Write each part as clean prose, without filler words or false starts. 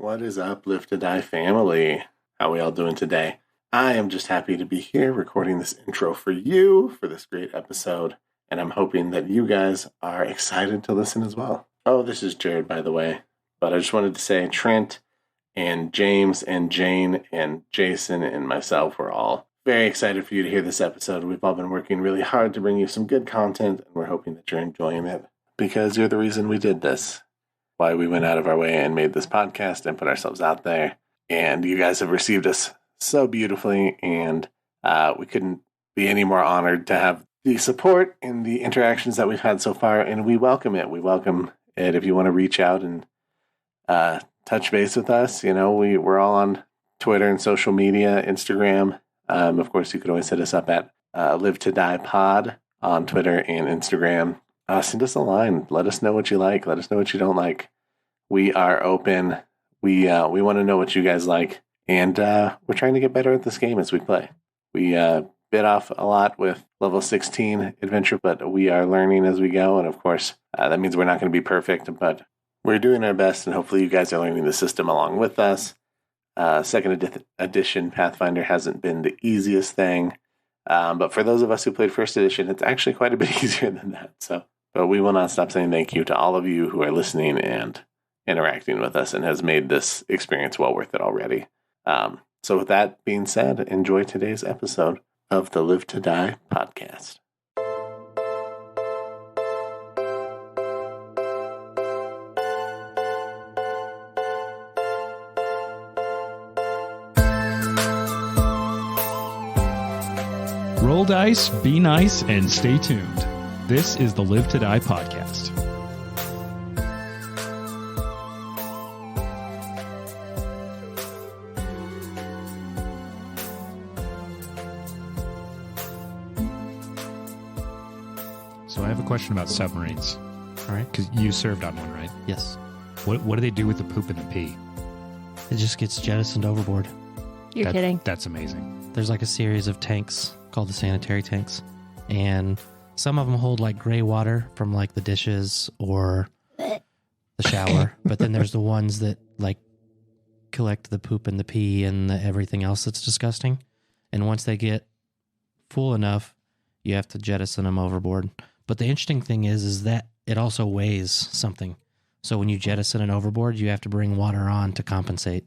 What is up, Live to Die family? How are we all doing today? I am just happy to be here recording this intro for you for this great episode, and I'm hoping that you guys are excited to listen as well. Oh, this is Jared, by the way, but I just wanted to say Trent and James and Jane and Jason and myself were all very excited for you to hear this episode. We've all been working really hard to bring you some good content, and we're hoping that you're enjoying it because you're the reason we did this. Why we went out of our way and made this podcast and put ourselves out there. And you guys have received us so beautifully, and we couldn't be any more honored to have the support and the interactions that we've had so far, and we welcome it. We welcome it if you want to reach out and touch base with us. You know, we're all on Twitter and social media, Instagram. Of course, you could always hit us up at Live to Die Pod on Twitter and Instagram. Send us a line. Let us know what you like. Let us know what you don't like. We are open. We want to know what you guys like. And we're trying to get better at this game as we play. We bit off a lot with level 16 adventure, but we are learning as we go. And of course, that means we're not going to be perfect, but we're doing our best. And hopefully you guys are learning the system along with us. Second edition Pathfinder hasn't been the easiest thing. But for those of us who played first edition, it's actually quite a bit easier than that. But we will not stop saying thank you to all of you who are listening and interacting with us and has made this experience well worth it already. So with that being said, enjoy today's episode of the Live to Die podcast. Roll dice, be nice, and stay tuned. This is the Live to Die podcast. So I have a question about submarines. All right. Because you served on one, right? Yes. What do they do with the poop and the pee? It just gets jettisoned overboard. You're kidding. That's amazing. There's like a series of tanks called the sanitary tanks. And some of them hold like gray water from like the dishes or the shower. But then there's the ones that like collect the poop and the pee and everything else that's disgusting. And once they get full enough, you have to jettison them overboard. But the interesting thing is that it also weighs something. So when you jettison it overboard, you have to bring water on to compensate.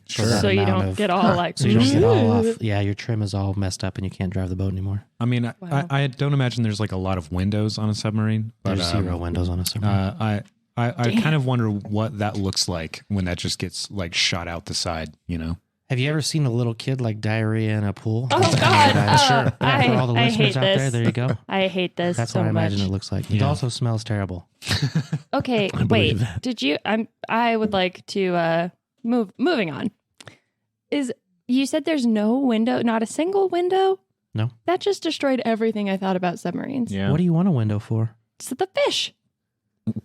Sure. So you don't get all like... So you don't get all off. Yeah, your trim is all messed up and you can't drive the boat anymore. I mean, Wow. I don't imagine there's like a lot of windows on a submarine. But, There's 0 windows on a submarine. I kind of wonder what that looks like when that just gets like shot out the side, you know? Have you ever seen a little kid like diarrhea in a pool? Oh, God. Sure. Yeah, for all the I listeners hate out this. there you go. I hate this That's so what I imagine much. it looks like. It Yeah. also smells terrible. Okay, believe wait. that. Did you... I would like to moving on. You said there's no window, not a single window? No. That just destroyed everything I thought about submarines. Yeah. What do you want a window for? It's the fish. You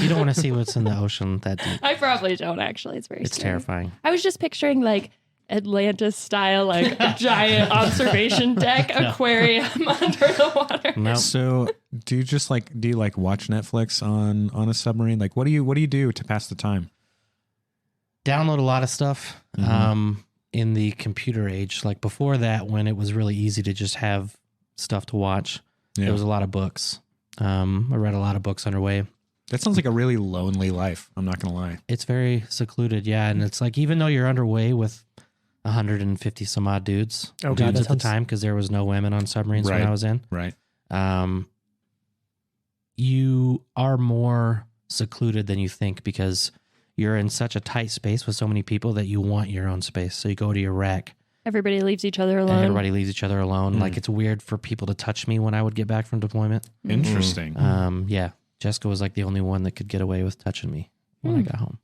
don't want to see what's in the ocean that deep. I probably don't, actually. It's very It's scary. terrifying. I was just picturing like Atlantis style, like a giant observation deck aquarium under the water. No. So do you like watch Netflix on a submarine? Like what do you do to pass the time? Download a lot of stuff in the computer age. Like before that, when it was really easy to just have stuff to watch, there was a lot of books. I read a lot of books underway. That sounds like a really lonely life. I'm not going to lie. It's very secluded, yeah. And it's like, even though you're underway with 150 some odd dudes at the time, because there was no women on submarines when I was in. Right. You are more secluded than you think because you're in such a tight space with so many people that you want your own space. So you go to your rack. Everybody leaves each other alone. And everybody leaves each other alone. Like, it's weird for people to touch me when I would get back from deployment. Interesting. Yeah. Jessica was like the only one that could get away with touching me when I got home.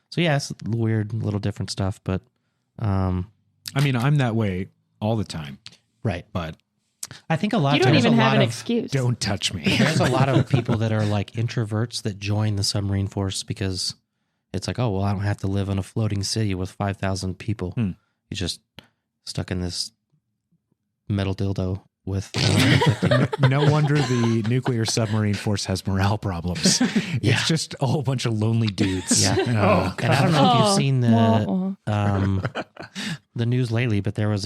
So yeah, it's weird, little different stuff, but I mean, I'm that way all the time. Right. But I think a lot. You don't there's even a have lot an of- excuse. don't touch me. There's a lot of people that are like introverts that join the submarine force because it's like, oh, well, I don't have to live in a floating city with 5,000 people. You just stuck in this metal dildo with 150. No wonder the nuclear submarine force has morale problems. Yeah. It's just a whole bunch of lonely dudes. Yeah. Uh, And I don't know if Oh. you've seen Wah, the news lately, but there was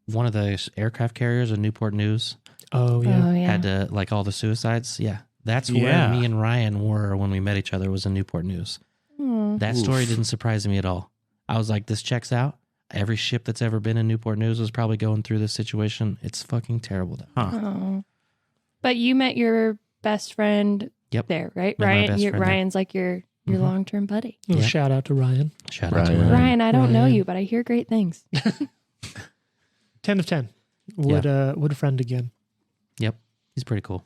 one of the aircraft carriers of Newport News Oh, yeah. Oh, yeah. had to, like, all the suicides. Yeah. That's where Yeah. me and Ryan were when we met each other, was in Newport News. Hmm. That story didn't surprise me at all. I was like, this checks out. Every ship that's ever been in Newport News was probably going through this situation. It's fucking terrible. Oh. But you met your best friend Yep. there, right? Met my Ryan, best friend there. Ryan's like your Mhm. long-term buddy. Little Yeah. shout out to Ryan. Shout out to Ryan. Ryan. Ryan, I don't know Ryan. you, but I hear great things. 10 of 10. Would friend again. Yep. He's pretty cool.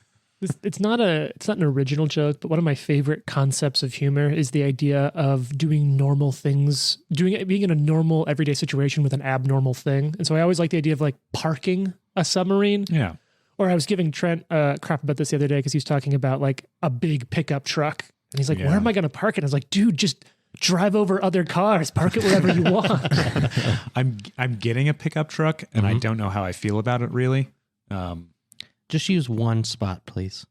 It's not an original joke, but one of my favorite concepts of humor is the idea of doing normal things, being in a normal everyday situation with an abnormal thing. And so I always like the idea of like parking a submarine. yeah. Or I was giving Trent crap about this the other day because he was talking about like a big pickup truck. And he's like, Yeah. where am I going to park it? I was like, dude, just drive over other cars, park it wherever you want. I'm getting a pickup truck, and I don't know how I feel about it really. Just use one spot, please.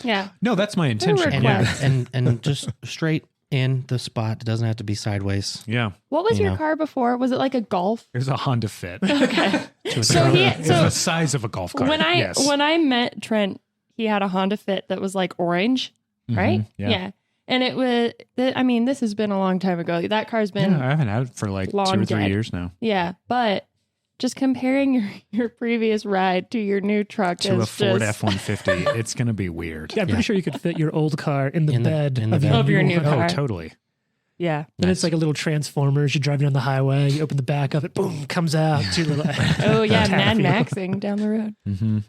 Yeah. No, that's my intention. Request. Yeah. And just straight in the spot. It doesn't have to be sideways. Yeah. What was You your know. car before? Was it like a Golf? There's a Honda Fit. Okay. To a So truck. he It's the size of a golf cart. when Yes. I met Trent, he had a Honda Fit that was like orange, right? Yeah. And it was, this has been a long time ago. That car's been, Yeah, I haven't had it for like 2 long or 3 dead. years now. yeah. But just comparing your previous ride to your new truck To a is Ford just, F-150, it's going to be weird. Yeah, I'm pretty sure you could fit your old car in the In the- bed in the of, bed. Of your new one. car. Oh, totally. yeah. And it's like a little Transformers. You're driving down the highway, you open the back of it, boom, comes out. It's your little Oh yeah, Mad Taffy. Maxing down the road. Mm-hmm.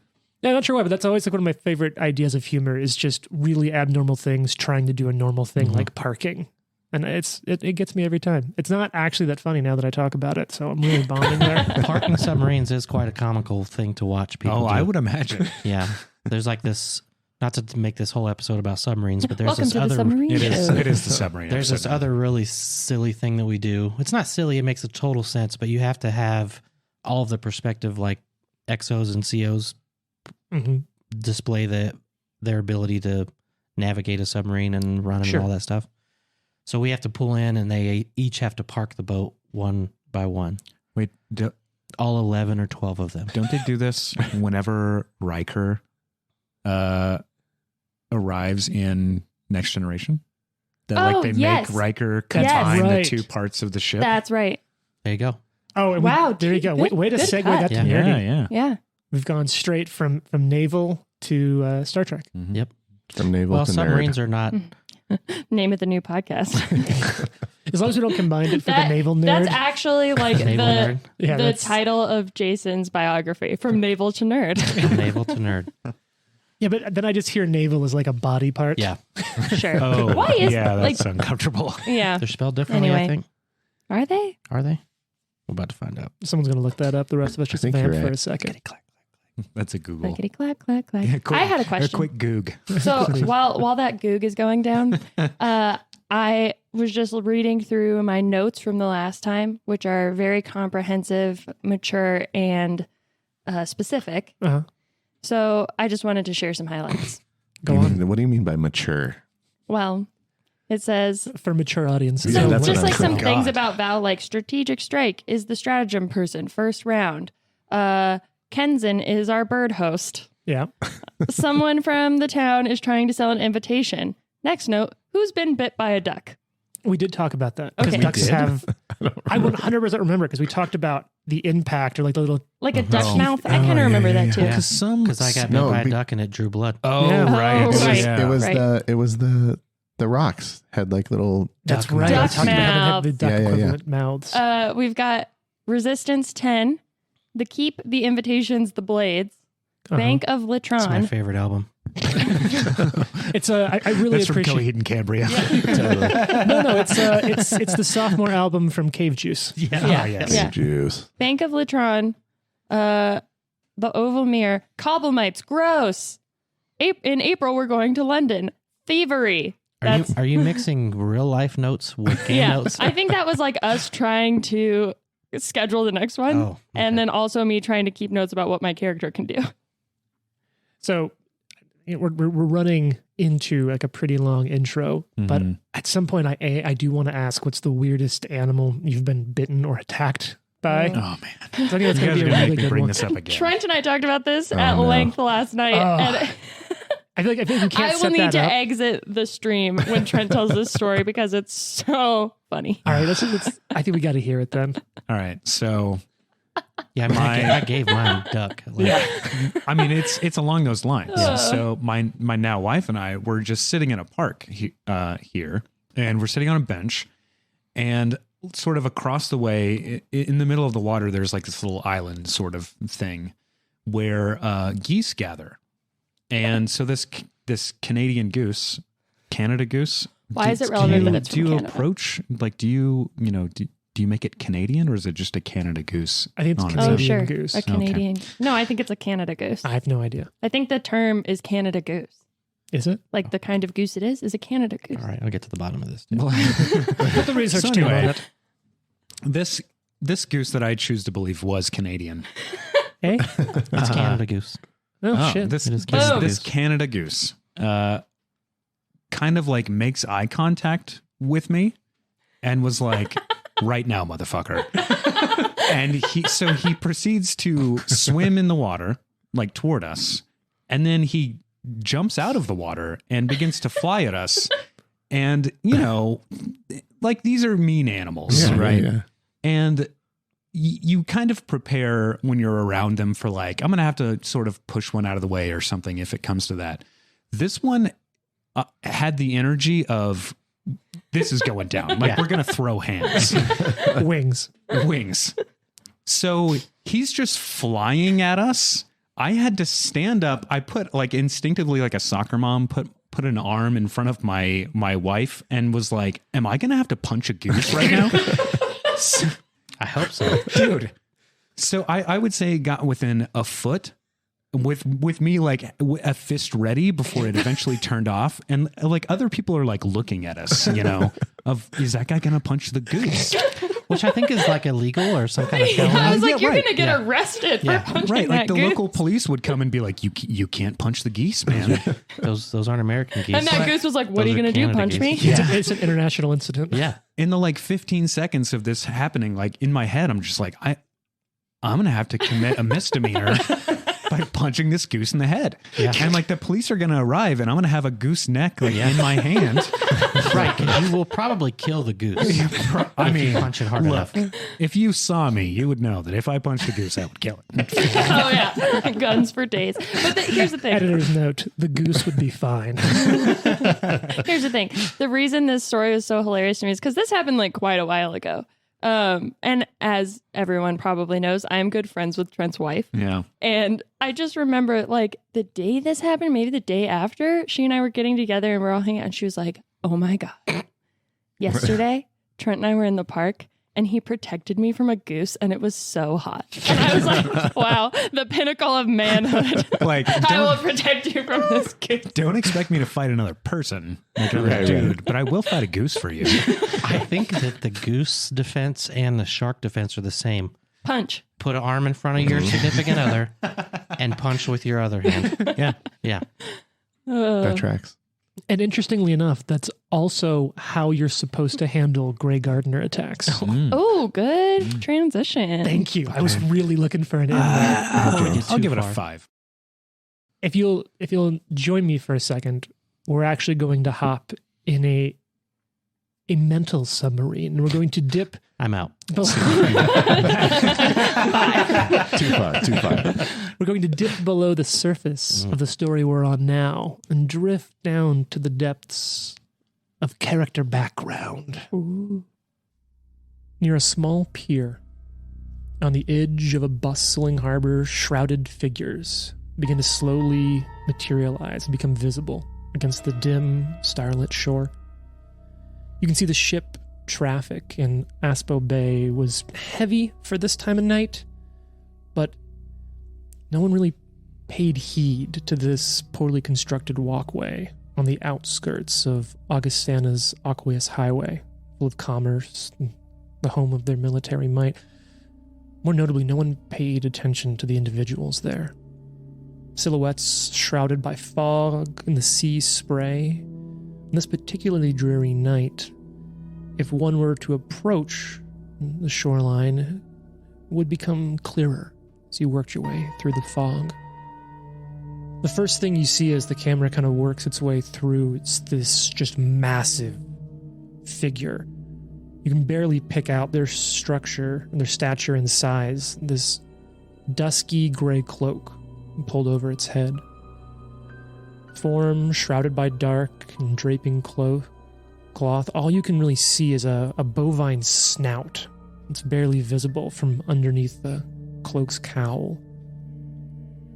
Yeah, I'm not sure why, but that's always like one of my favorite ideas of humor is just really abnormal things trying to do a normal thing like parking. And it gets me every time. It's not actually that funny now that I talk about it, so I'm really bonding there. Parking submarines is quite a comical thing to watch people do. I would imagine. Yeah. There's like this, not to make this whole episode about submarines, but there's Welcome this to the other, submarine It show. is. It is the submarine. there's this episode. other really silly thing that we do. It's not silly. It makes a total sense, but you have to have all of the perspective, like XOs and COs Mhm. display their ability to navigate a submarine and run Sure. and all that stuff. So we have to pull in, and they each have to park the boat one by one. Wait, All 11 or 12 of them. don't they do this whenever Riker arrives in Next Generation? That Oh, like they yes. make Riker Yes. combine Right. the two parts of the ship. That's right. There you go. Oh, and Wow, there you go. good- Way to good segue cut. that to Yeah. nerdy. yeah. Yeah. We've gone straight from naval to Star Trek. Mhm. Yep. From naval Well, to submarines nerd. are not. Name of the new podcast. As long as we don't combine it for That- the naval nerd. That's actually like Naval nerd. Yeah, the that's- title of Jason's biography, From Naval to Nerd. From naval to nerd. Yeah, but then I just hear naval as like a body part. Yeah. Sure. Oh, Why is yeah, that's like uncomfortable. yeah? They're spelled differently, I Anyway. think. Are they? Are they? We're about to find out. Someone's going to look that up. The rest of us just think vamp you're for right. a second. That's a Google. Clickety clack clack clack. Yeah, quick- I had a A question. quick goog. So while that goog is going down, I was just reading through my notes from the last time, which are very comprehensive, mature, and specific. Uh-huh. So I just wanted to share some highlights. Go on. What do you mean by mature? Well, it says For mature audiences. Yeah, so that's just what like I'm some saying. things about Val, like strategic strike is the stratagem person, first round. Kenzen is our bird host. Yeah. Someone from the town is trying to sell an invitation. Next note, who's been bit by a duck? We did talk about that. Because Okay. ducks We did? have... I 100% remember because we talked about the impact or like the little... Like a duck Oh. mouth? I kind of remember that too. Yeah. Because Because I got bit No, by a be- duck and it drew blood. Oh, Yeah. right. Oh, right. It was Right. the rocks had like little. That's Duck right. I mouth. talked about how they have the Duck duck Yeah, yeah, yeah. equivalent mouths. We've got Resistance 10, The Keep, The Invitations, The Blades, Uh-huh. Bank of It's my Latron. favorite album. It's I really That's from appreciate... Coheed and Cambria. No, it's the sophomore album from Cave Juice. Yeah. yes. Yeah. Juice. Bank of Latron, The Oval Mirror, Cobblemipes, gross. In April, we're going to London. Thievery. Are you mixing real life notes with game Yeah, notes? I think that was like us trying to schedule the next one. Oh, okay. And then also me trying to keep notes about what my character can do. So we're running into like a pretty long intro, but at some point I do want to ask, what's the weirdest animal you've been bitten or attacked by? Oh man, So I think that's going to be a really good bring one. this up again. Trent and I talked about this at no. length last night. And I feel like we can't I will set need that to up. exit the stream when Trent tells this story because it's so funny. All right, let's, I think we got to hear it then. All right, so Yeah, I mean, I gave mine duck. Like, I mean, it's along those lines. Yeah. So my now wife and I were just sitting in a park here, and we're sitting on a bench, and sort of across the way, in the middle of the water, there's like this little island sort of thing where geese gather, and so this Canadian goose, Canada goose. Why is it relevant that it's do from you Canada? approach like do you make it Canadian or is it just a Canada goose? I think it's on its Oh, own? Canadian sure. goose. A Canadian. No, I think it's a Canada goose. I have no idea. I think the term is Canada goose. Is it? Like the kind of goose it is a Canada goose. all right, I'll get to the bottom of this. Too. Put the research So team on anyway, it. This goose that I choose to believe was Canadian. Hey? It's Canada goose. Oh, shit. This It is this, Canada this goose. Canada goose kind of like makes eye contact with me and was like, right now, motherfucker. And he proceeds to swim in the water, like toward us. And then he jumps out of the water and begins to fly at us. And, like these are mean animals, right? Yeah. And you kind of prepare when you're around them for like, I'm going to have to sort of push one out of the way or something if it comes to that. This one had the energy of, this is going down. Like, we're going to throw hands. Wings. Wings. So he's just flying at us. I had to stand up. I put like instinctively, like a soccer mom, put an arm in front of my wife and was like, am I going to have to punch a goose right now? I hope so. Dude. So I would say it got within a foot with me like a fist ready before it eventually turned off. And like other people are like looking at us, of is that guy going to punch the goose? Which I think is like illegal or some kind of felony. I was like, Yeah, you're right. going to get Yeah. arrested for Yeah. punching Right. Like that the goose. local police would come and be like, you can't punch the geese, man. Those aren't American geese. And that goose was like, what are Those you going to do, Canada punch me? geese. Yeah. It's an international incident. Yeah. In the like 15 seconds of this happening, like in my head, I'm just like, I'm going to have to commit a misdemeanor by punching this goose in the head. Yeah. And like the police are going to arrive and I'm going to have a goose neck like in my hand. Right. 'Cause you will probably kill the goose. I if you mean, punch it hard look, enough. if you saw me, you would know that if I punched a goose, I would kill it. Oh, yeah. Guns for days. But here's the thing. Editor's note, the goose would be fine. Here's the thing. The reason this story was so hilarious to me is because this happened like quite a while ago. And as everyone probably knows, I am good friends with Trent's wife. Yeah. And I just remember like the day this happened, maybe the day after, she and I were getting together and we're all hanging out. And she was like, oh my God. Yesterday, Trent and I were in the park and he protected me from a goose and it was so hot. And I was like, wow, the pinnacle of manhood. Like, I will protect you from this goose. don't expect me to fight another person, like another Right, dude, right. but I will fight a goose for you. I think that the goose defense and the shark defense are the same. Punch. Put an arm in front of your significant other and punch with your other hand. Yeah. Yeah. That tracks. And interestingly enough, that's also how you're supposed to handle Grey Gardener attacks. Oh, good transition. Thank you. I was really looking for an in there. I'll give it a far. 5. If you'll join me for a second, we're actually going to hop in a mental submarine. We're going to dip. I'm out. Too far. We're going to dip below the surface of the story we're on now and drift down to the depths of character background. Ooh. Near a small pier, on the edge of a bustling harbor, shrouded figures begin to slowly materialize and become visible against the dim, starlit shore. You can see the ship traffic in Aspo Bay was heavy for this time of night, but no one really paid heed to this poorly constructed walkway on the outskirts of Augustana's Aqueous Highway, full of commerce and the home of their military might. More notably, no one paid attention to the individuals there. Silhouettes shrouded by fog and the sea spray. On this particularly dreary night, if one were to approach the shoreline, would become clearer as you worked your way through the fog. The first thing you see as the camera kind of works its way through, it's this just massive figure. You can barely pick out their structure, their stature and size. This dusky gray cloak pulled over its head. Form shrouded by dark and draping cloth. All you can really see is a bovine snout. It's barely visible from underneath the cloak's cowl.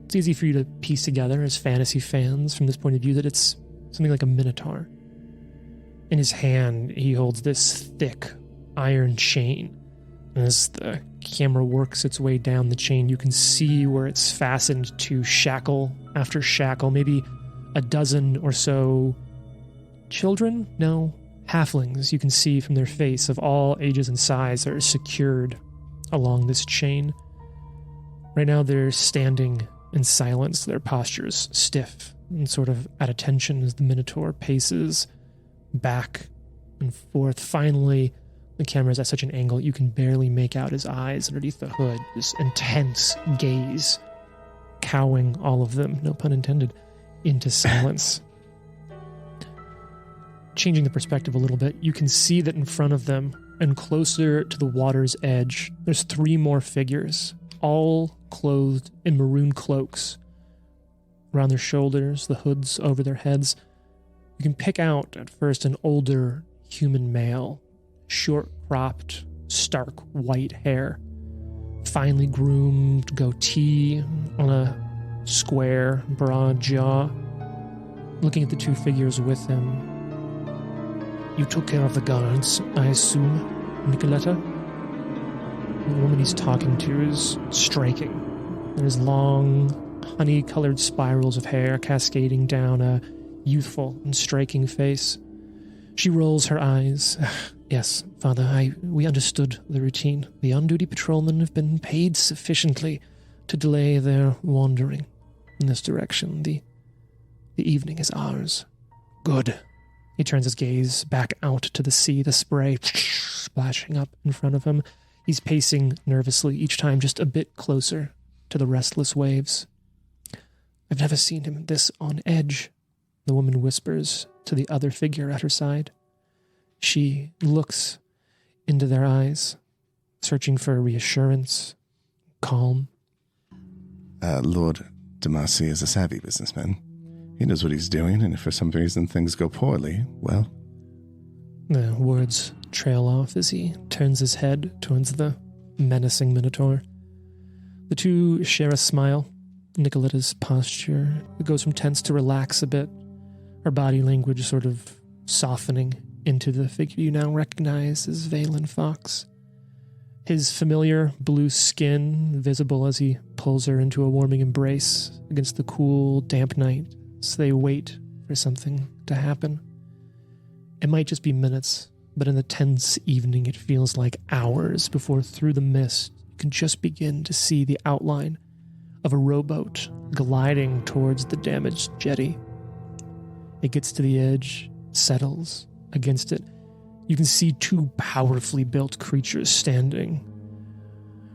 It's easy for you to piece together as fantasy fans from this point of view that it's something like a minotaur. In his hand, he holds this thick iron chain. And as the camera works its way down the chain, you can see where it's fastened to shackle after shackle, maybe a dozen or so children? No, halflings you can see from their face of all ages and size are secured along this chain. Right now they're standing in silence, their postures stiff and sort of at attention as the Minotaur paces back and forth. Finally, the camera's at such an angle you can barely make out his eyes underneath the hood, this intense gaze cowing all of them, no pun intended, into silence. Changing the perspective a little bit, you can see that in front of them and closer to the water's edge, there's 3 more figures, all clothed in maroon cloaks. Around their shoulders, the hoods over their heads. You can pick out at first an older human male, short-cropped, stark white hair, finely groomed goatee on a square, broad jaw. Looking at the 2 figures with him, "You took care of the guards, I assume, Nicoletta?" The woman he's talking to is striking. There's long, honey-colored spirals of hair cascading down a youthful and striking face. She rolls her eyes. "Yes, Father, we understood the routine. The on-duty patrolmen have been paid sufficiently to delay their wandering in this direction. The evening is ours." "Good." He turns his gaze back out to the sea, the spray splashing up in front of him. He's pacing nervously, each time just a bit closer to the restless waves. "I've never seen him this on edge," the woman whispers to the other figure at her side. She looks into their eyes, searching for reassurance, calm. Lord Damasi is a savvy businessman. He knows what he's doing, and if for some reason things go poorly, well... The words trail off as he turns his head towards the menacing Minotaur. The 2 share a smile. Nicoletta's posture goes from tense to relax a bit, her body language sort of softening into the figure you now recognize as Valen Fox. His familiar blue skin visible as he pulls her into a warming embrace against the cool, damp night as they wait for something to happen. It might just be minutes, but in the tense evening it feels like hours before through the mist you can just begin to see the outline of a rowboat gliding towards the damaged jetty. It gets to the edge, settles against it. You can see 2 powerfully built creatures standing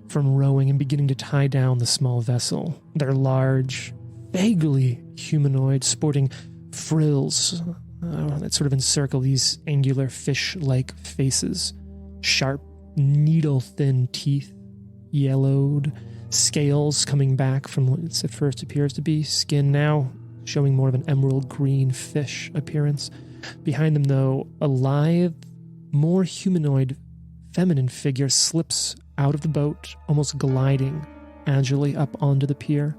from rowing and beginning to tie down the small vessel. They're large, vaguely humanoid, sporting frills that sort of encircle these angular fish-like faces, sharp, needle-thin teeth, yellowed, scales coming back from what at first appears to be skin, now showing more of an emerald green fish appearance. Behind them, though, a lithe, more humanoid, feminine figure slips out of the boat, almost gliding agilely up onto the pier.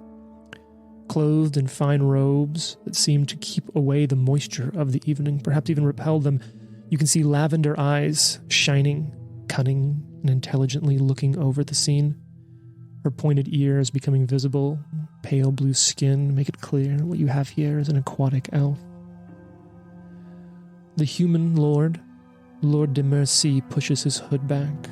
Clothed in fine robes that seem to keep away the moisture of the evening, perhaps even repel them, you can see lavender eyes shining, cunning, and intelligently looking over the scene. Her pointed ears becoming visible, pale blue skin make it clear what you have here is an aquatic elf. The human Lord de Mercy, pushes his hood back,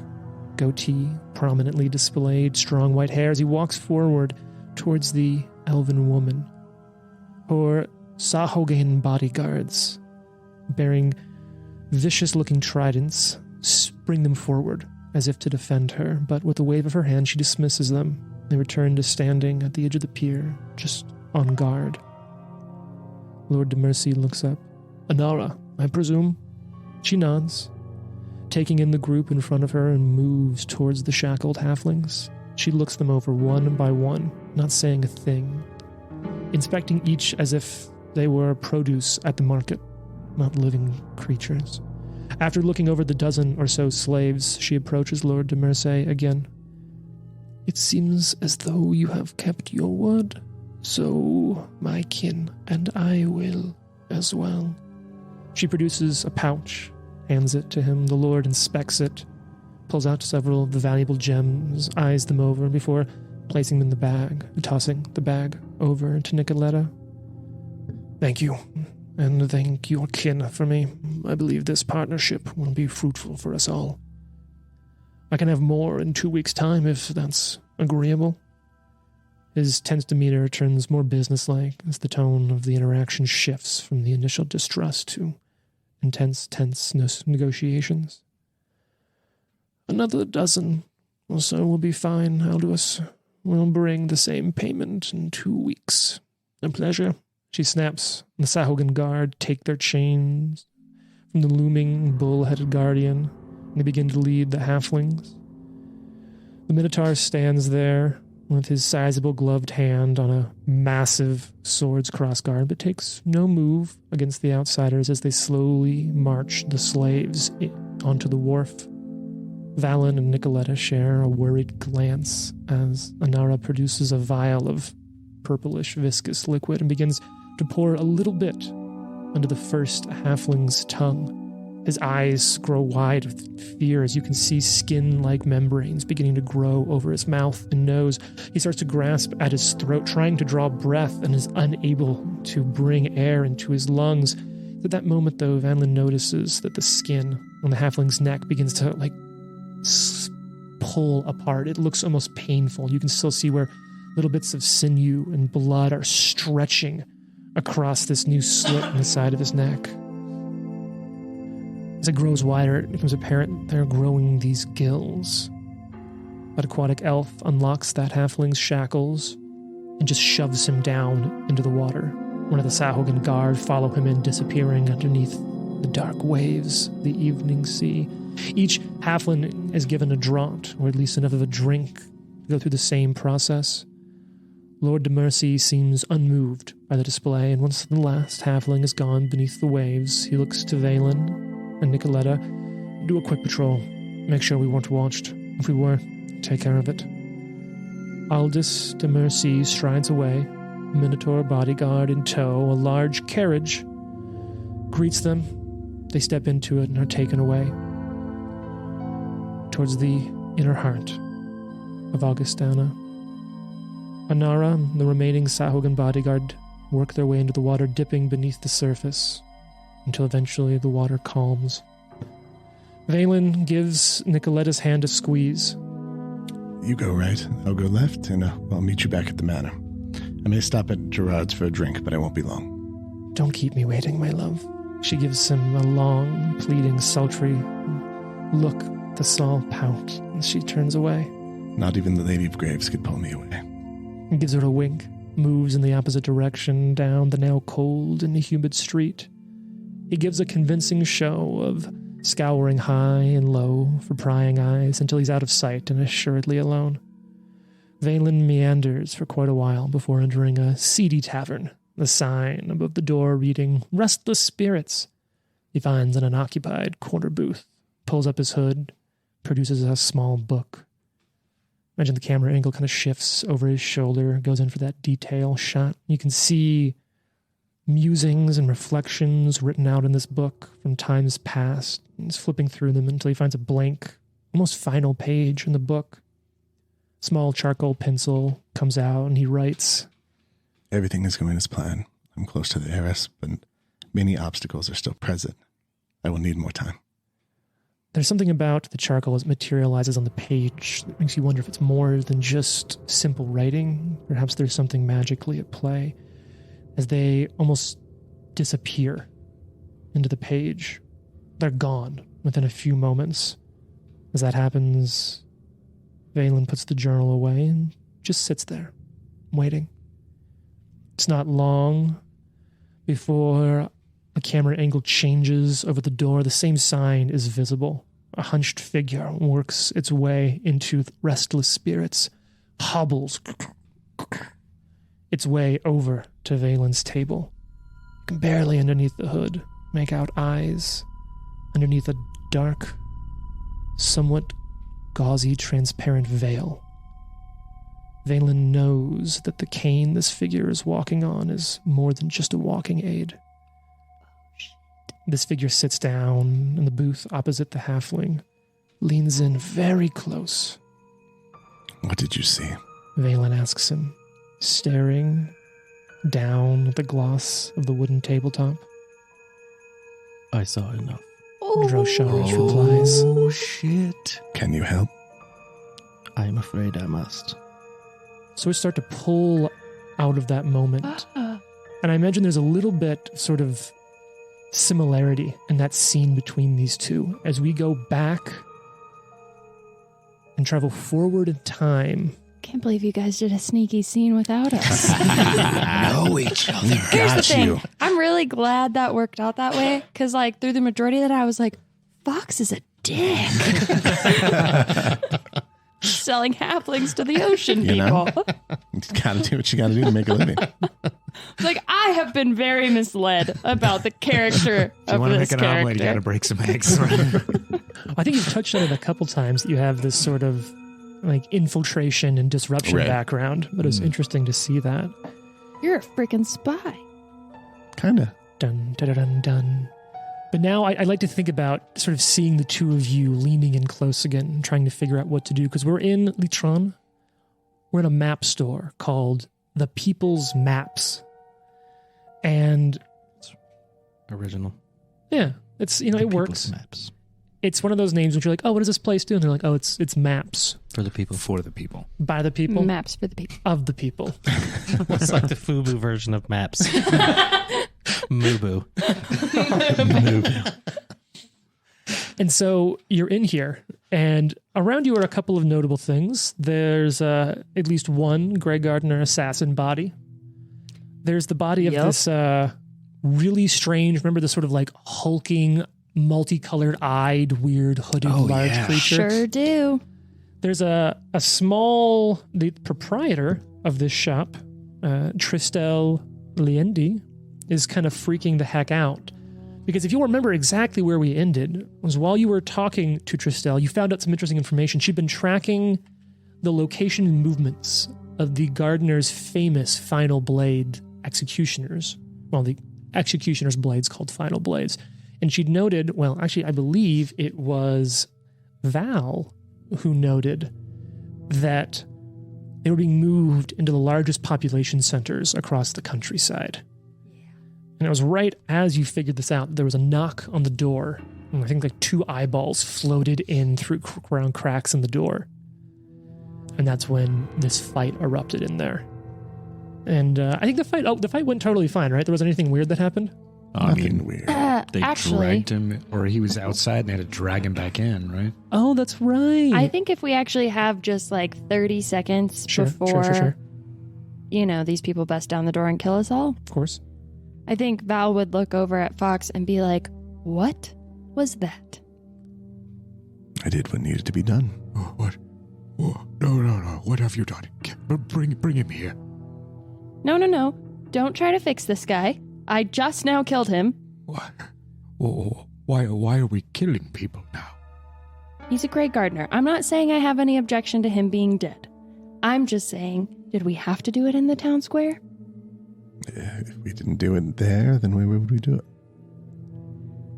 goatee prominently displayed, strong white hair, as he walks forward towards the elven woman. Her Sahuagin bodyguards, bearing vicious-looking tridents, spring them forward as if to defend her, but with a wave of her hand she dismisses them. They return to standing at the edge of the pier, just on guard. Lord de Mercy looks up. "Anara, I presume?" She nods, taking in the group in front of her, and moves towards the shackled halflings. She looks them over one by one, not saying a thing, inspecting each as if they were produce at the market, not living creatures. After looking over the dozen or so slaves, she approaches Lord de Mercy again. "It seems as though you have kept your word, so my kin and I will as well." She produces a pouch, hands it to him. The Lord inspects it, pulls out several of the valuable gems, eyes them over before placing them in the bag, tossing the bag over to Nicoletta. "Thank you, and thank your kin for me. I believe this partnership will be fruitful for us all. I can have more in 2 weeks' time if that's agreeable." His tense demeanor turns more businesslike as the tone of the interaction shifts from the initial distrust to intense, tense negotiations. "Another dozen or so will be fine, Aldous. We'll bring the same payment in 2 weeks. A pleasure." She snaps. The Sahuagin guard take their chains from the looming bull-headed guardian, and they begin to lead the halflings. The Minotaur stands there with his sizable gloved hand on a massive sword's crossguard, but takes no move against the outsiders as they slowly march the slaves onto the wharf. Valen and Nicoletta share a worried glance as Anara produces a vial of purplish viscous liquid and begins to pour a little bit under the first halfling's tongue. His eyes grow wide with fear as you can see skin-like membranes beginning to grow over his mouth and nose. He starts to grasp at his throat, trying to draw breath, and is unable to bring air into his lungs. At that moment, though, Vanlin notices that the skin on the halfling's neck begins to, pull apart. It looks almost painful. You can still see where little bits of sinew and blood are stretching across this new slit in the side of his neck. As it grows wider, it becomes apparent there are growing these gills. An aquatic elf unlocks that halfling's shackles and just shoves him down into the water. One of the Sahuagin guard follow him in, disappearing underneath the dark waves of the evening sea. Each halfling is given a draught, or at least enough of a drink, to go through the same process. Lord de Mercy seems unmoved by the display, and once the last halfling is gone beneath the waves, he looks to Valen and Nicoletta. "Do a quick patrol. Make sure we weren't watched. If we were, take care of it." Aldous de Mercy strides away, Minotaur bodyguard in tow. A large carriage greets them. They step into it and are taken away towards the inner heart of Augustana. Anara and the remaining Sahuagin bodyguard work their way into the water, dipping beneath the surface until eventually the water calms. Valen gives Nicoletta's hand a squeeze. "You go right, I'll go left, and I'll meet you back at the manor. I may stop at Gerard's for a drink, but I won't be long." "Don't keep me waiting, my love." She gives him a long, pleading, sultry look. The Saul pout as she turns away. "Not even the Lady of Graves could pull me away." He gives her a wink, moves in the opposite direction down the now cold and humid street. He gives a convincing show of scouring high and low for prying eyes until he's out of sight and assuredly alone. Valen meanders for quite a while before entering a seedy tavern, the sign above the door reading "Restless Spirits." He finds an unoccupied corner booth, pulls up his hood, produces a small book. Imagine the camera angle kind of shifts over his shoulder, goes in for that detail shot. You can see musings and reflections written out in this book from times past. He's flipping through them until he finds a blank, almost final page in the book. Small charcoal pencil comes out and he writes, "Everything is going as planned. I'm close to the heiress, but many obstacles are still present. I will need more time." there's something about the charcoal as it materializes on the page that makes you wonder if it's more than just simple writing. Perhaps there's something magically at play as they almost disappear into the page. They're gone within a few moments. As that happens, Valen puts the journal away and just sits there, waiting. It's not long before a camera angle changes over the door. The same sign is visible. A hunched figure works its way into restless spirits, hobbles its way over to Valen's table. You can barely, underneath the hood, make out eyes underneath a dark, somewhat gauzy, transparent veil. Valen knows that the cane this figure is walking on is more than just a walking aid. This figure sits down in the booth opposite the halfling, leans in very close. What did you see? Valen asks him, staring down at the gloss of the wooden tabletop. I saw enough. Drosharis replies, Oh, shit. Can you help? I am afraid I must. So we start to pull out of that moment. And I imagine there's a little bit sort of similarity in that scene between these two as we go back and travel forward in time. Can't believe you guys did a sneaky scene without us. Know each other. Here's the thing. I'm really glad that worked out that way because, like, through the majority of that, I was like, Fox is a dick. Selling halflings to the ocean You know? people. You gotta do what you gotta do to make a living. Like, I have been very misled about the character If you of want to this make an omelet, you got to character. break some eggs. I think you've touched on it a couple times that you have this sort of like infiltration and disruption Right. background, but it's interesting to see that. You're a freaking spy. Kinda. Dun, dun, dun, dun, dun. But now I like to think about sort of seeing the two of you leaning in close again and trying to figure out what to do, because we're in Litron. We're in a map store called The People's Maps. And Original. yeah, it's, you know, it works. Maps. It's one of those names which you're like, oh, what does this place do? And they're like, oh, it's maps For the people. For the people. by the people, Maps for the people. of the people. It's like the FUBU version of maps. Mubu. And so you're in here, and around you are a couple of notable things. There's at least one Grey Gardener assassin body. There's the body of Yep. this really strange, remember the sort of like hulking, multicolored eyed, weird, hooded, Oh, large yeah. creature. Sure do. There's a small, the proprietor of this shop, Tristel Liendi, is kind of freaking the heck out. Because if you remember exactly where we ended, was while you were talking to Tristel, you found out some interesting information. She'd been tracking the location and movements of the gardener's famous Final Blade executioners. Well, the executioner's blades called Final Blades. And she'd noted, well, actually, I believe it was Val who noted that they were being moved into the largest population centers across the countryside. And it was right as you figured this out, there was a knock on the door. And I think like 2 eyeballs floated in through round cracks in the door. And that's when this fight erupted in there. And I think the fight went totally fine, right? There wasn't anything weird that happened? I Nothing mean, weird. they Actually, dragged him, or he was outside and they had to drag him back in, right? Oh, that's right. I think if we actually have just like 30 seconds Sure. before, you know, these people bust down the door and kill us all, Of course. I think Val would look over at Fox and be like, what was that? I did what needed to be done. Oh, what? Oh, no. What have you done? Bring him here. No. Don't try to fix this guy. I just now killed him. What? Oh, why are we killing people now? He's a great gardener. I'm not saying I have any objection to him being dead. I'm just saying, did we have to do it in the town square? If we didn't do it there, then where would we do it?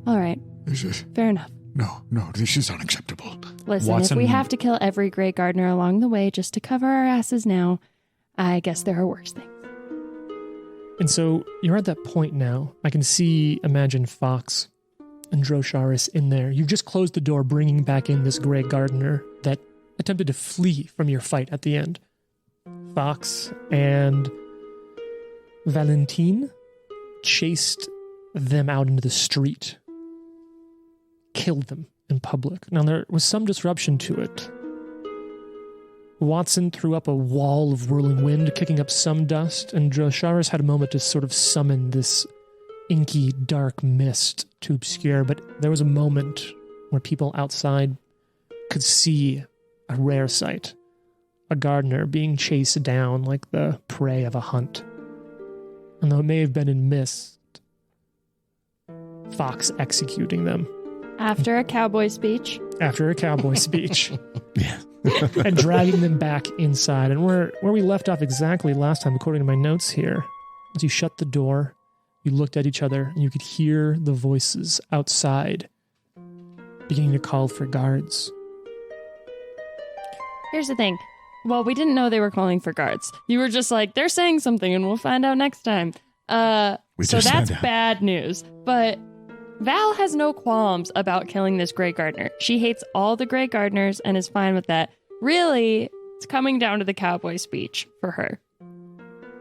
All right, This is fair enough. no. This is unacceptable. Listen, Watson- if we have to kill every great gardener along the way just to cover our asses now, I guess there are worse things. And so you're at that point now. I can imagine Fox and Drosharis in there. You've just closed the door, bringing back in this Grey Gardener that attempted to flee from your fight at the end. Fox and Valentine chased them out into the street, killed them in public. Now, there was some disruption to it. Watson threw up a wall of whirling wind, kicking up some dust, and Drosharis had a moment to sort of summon this inky, dark mist to obscure, but there was a moment where people outside could see a rare sight. A gardener being chased down like the prey of a hunt. And though it may have been in mist, Fox executing them. After a cowboy speech. After a cowboy speech. Yeah. And dragging them back inside. And where we left off exactly last time, according to my notes here, as you shut the door, you looked at each other, and you could hear the voices outside beginning to call for guards. Here's the thing. Well, we didn't know they were calling for guards. You were just like, they're saying something and we'll find out next time. So that's bad news. But Val has no qualms about killing this Grey Gardener. She hates all the Grey Gardeners and is fine with that. Really, it's coming down to the cowboy speech for her.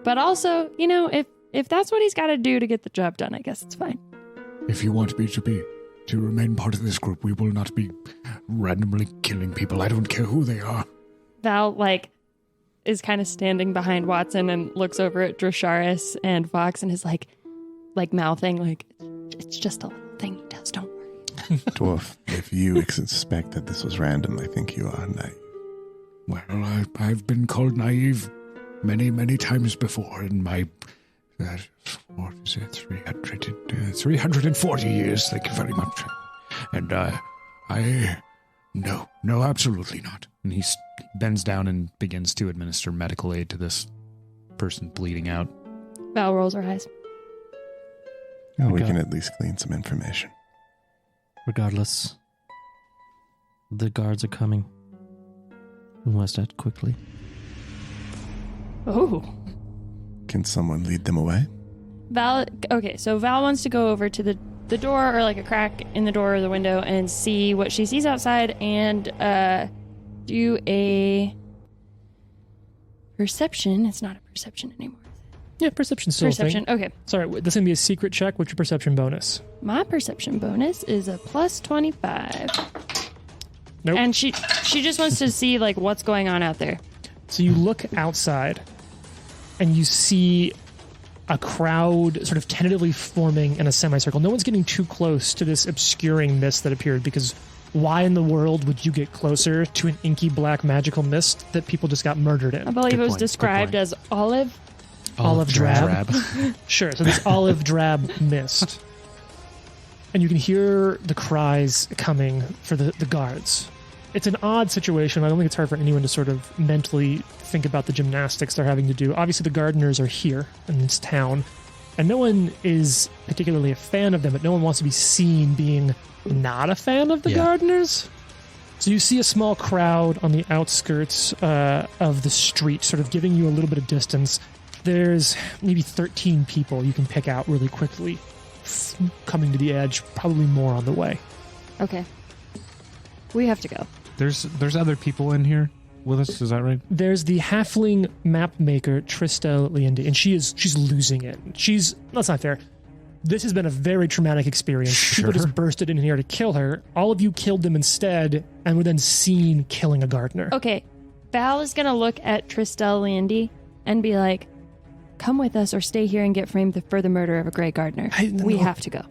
But also, you know, if that's what he's got to do to get the job done, I guess it's fine. If you want me to remain part of this group, we will not be randomly killing people. I don't care who they are. Val, is kind of standing behind Watson and looks over at Drosharis and Fox and is like mouthing, it's just a little thing he does, don't worry. Dwarf, if you expect that this was random, I think you are naive. Well, I've been called naive many, many times before in my 340 years. Thank you very much. And no, absolutely not. And he bends down and begins to administer medical aid to this person bleeding out. Val rolls her eyes. Oh, we can at least glean some information. Regardless, the guards are coming. We must act quickly. Oh. Can someone lead them away? Val wants to go over to the door or a crack in the door or the window and see what she sees outside and do a perception. It's not a perception anymore. Yeah, perception's still Perception, a thing. okay. Sorry, this is going to be a secret check. What's your perception bonus? My perception bonus is a plus 25. Nope. And she just wants to see what's going on out there. So you look outside and you see a crowd sort of tentatively forming in a semicircle. No one's getting too close to this obscuring mist that appeared, because why in the world would you get closer to an inky black magical mist that people just got murdered in? I believe it was described as olive drab. Sure, so this olive drab mist. And you can hear the cries coming for the guards. It's an odd situation. I don't think it's hard for anyone to sort of mentally think about the gymnastics they're having to do. Obviously, the gardeners are here in this town, and no one is particularly a fan of them, but no one wants to be seen being not a fan of the gardeners. So you see a small crowd on the outskirts of the street, sort of giving you a little bit of distance. There's maybe 13 people you can pick out really quickly coming to the edge, probably more on the way. Okay. We have to go. There's other people in here with us, is that right? There's the halfling map maker, Trista Leandi, and she's losing it. That's not fair. This has been a very traumatic experience. Sure. People just bursted in here to kill her. All of you killed them instead and were then seen killing a gardener. Okay. Val is going to look at Trista Leandi and be like, come with us or stay here and get framed for the murder of a Grey Gardener. We have to go.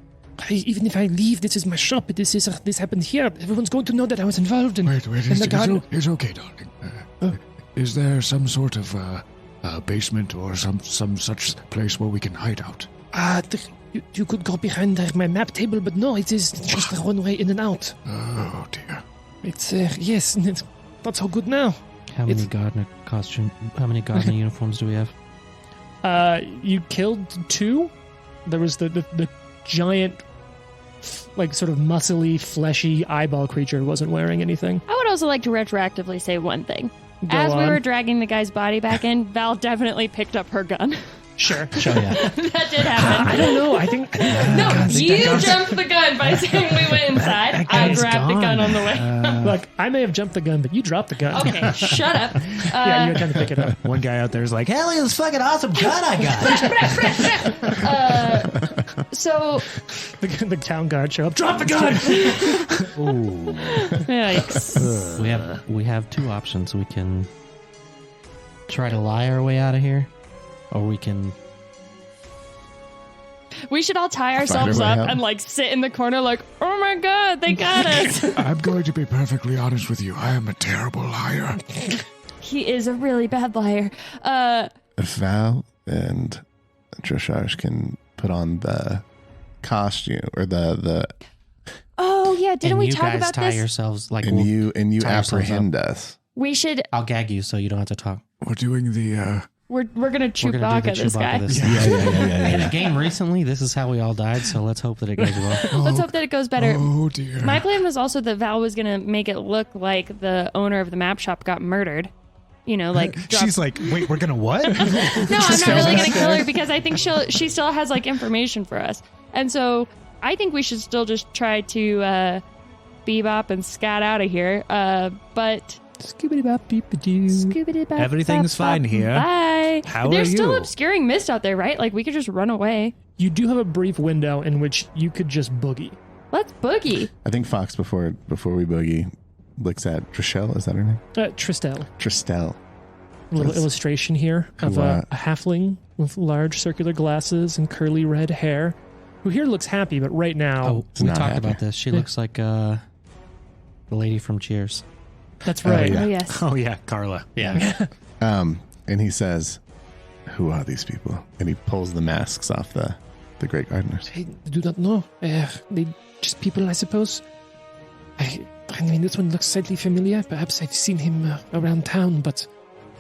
Even if I leave, this is my shop. This happened here. Everyone's going to know that I was involved in the garden. It's okay, darling. Is there some sort of basement or some such place where we can hide out? You could go behind my map table, but no, it is just one way in and out. Oh dear. It's yes, it's not so good now. How many gardener uniforms do we have? You killed 2. There was the giant, sort of muscly, fleshy eyeball creature who wasn't wearing anything. I would also like to retroactively say one thing. Go As we on. were dragging the guy's body back in, Val definitely picked up her gun. Sure. Sure, yeah. That did happen. I don't know. I think No, you jumped the gun by saying we went inside. I grabbed the gun on the way. Look, I may have jumped the gun, but you dropped the gun. Okay, shut up. Yeah, you were trying to pick it up. One guy out there is like, hell, this fucking awesome gun I got. So, The town guard show up. Drop the gun. yikes. We have two options. We can try to lie our way out of here, or we can. We should all tie ourselves way up out. and like sit in the corner like, oh my god, they got us. I'm going to be perfectly honest with you. I am a terrible liar. He is a really bad liar. If Val and Drasharish can put on the costume or the Oh yeah, didn't and we you talk guys about tie this? yourselves like and we'll- you tie ourselves apprehend us. We should. I'll gag you so you don't have to talk. We're doing the. We're gonna We're gonna do Chewbacca the this guy. Chewbacca this Yeah. In a game recently, this is how we all died. So let's hope that it goes well. Let's hope that it goes better. Oh dear. My plan was also that Val was gonna make it look like the owner of the map shop got murdered. You know, like drop- She's like, wait, we're gonna what? No, I'm not really gonna kill her because I think she still has like information for us, and so I think we should still just try to bebop and scat out of here. But Scooby-Doo. Everything's fine here. Bye. How There's are still you? obscuring mist out there, right? Like we could just run away. You do have a brief window in which you could just boogie. Let's boogie. I think Fox before we boogie looks at Trishelle. Is that her name? Tristel. Tristel. A little Yes. illustration here of a halfling with large circular glasses and curly red hair, who here looks happy, but right now, Oh, It's we not talked happy. about this. She looks like the lady from Cheers. that's right. yeah. Oh yes. Oh yeah, Carla. Yeah. And he says, "Who are these people?" And he pulls the masks off the Great Gardeners. I do not know. They just people, I suppose. I mean, this one looks slightly familiar. Perhaps I've seen him around town, but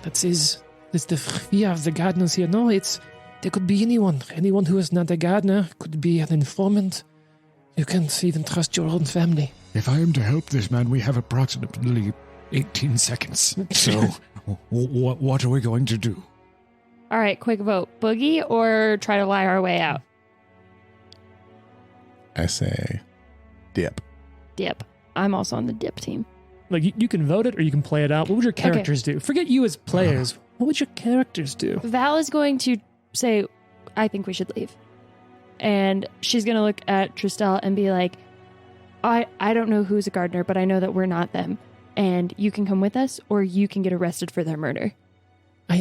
that's the fear of the gardeners here. No, there could be anyone who is not a gardener could be an informant. You can't even trust your own family. If I am to help this man, we have approximately 18 seconds. So, what are we going to do? All right, quick vote: boogie or try to lie our way out. I say, dip. Dip. I'm also on the dip team. Like you can vote it or you can play it out. What would your characters do? Forget you as players. What would your characters do? Val is going to say, I think we should leave. And she's going to look at Tristel and be like, I don't know who's a gardener, but I know that we're not them. And you can come with us or you can get arrested for their murder. I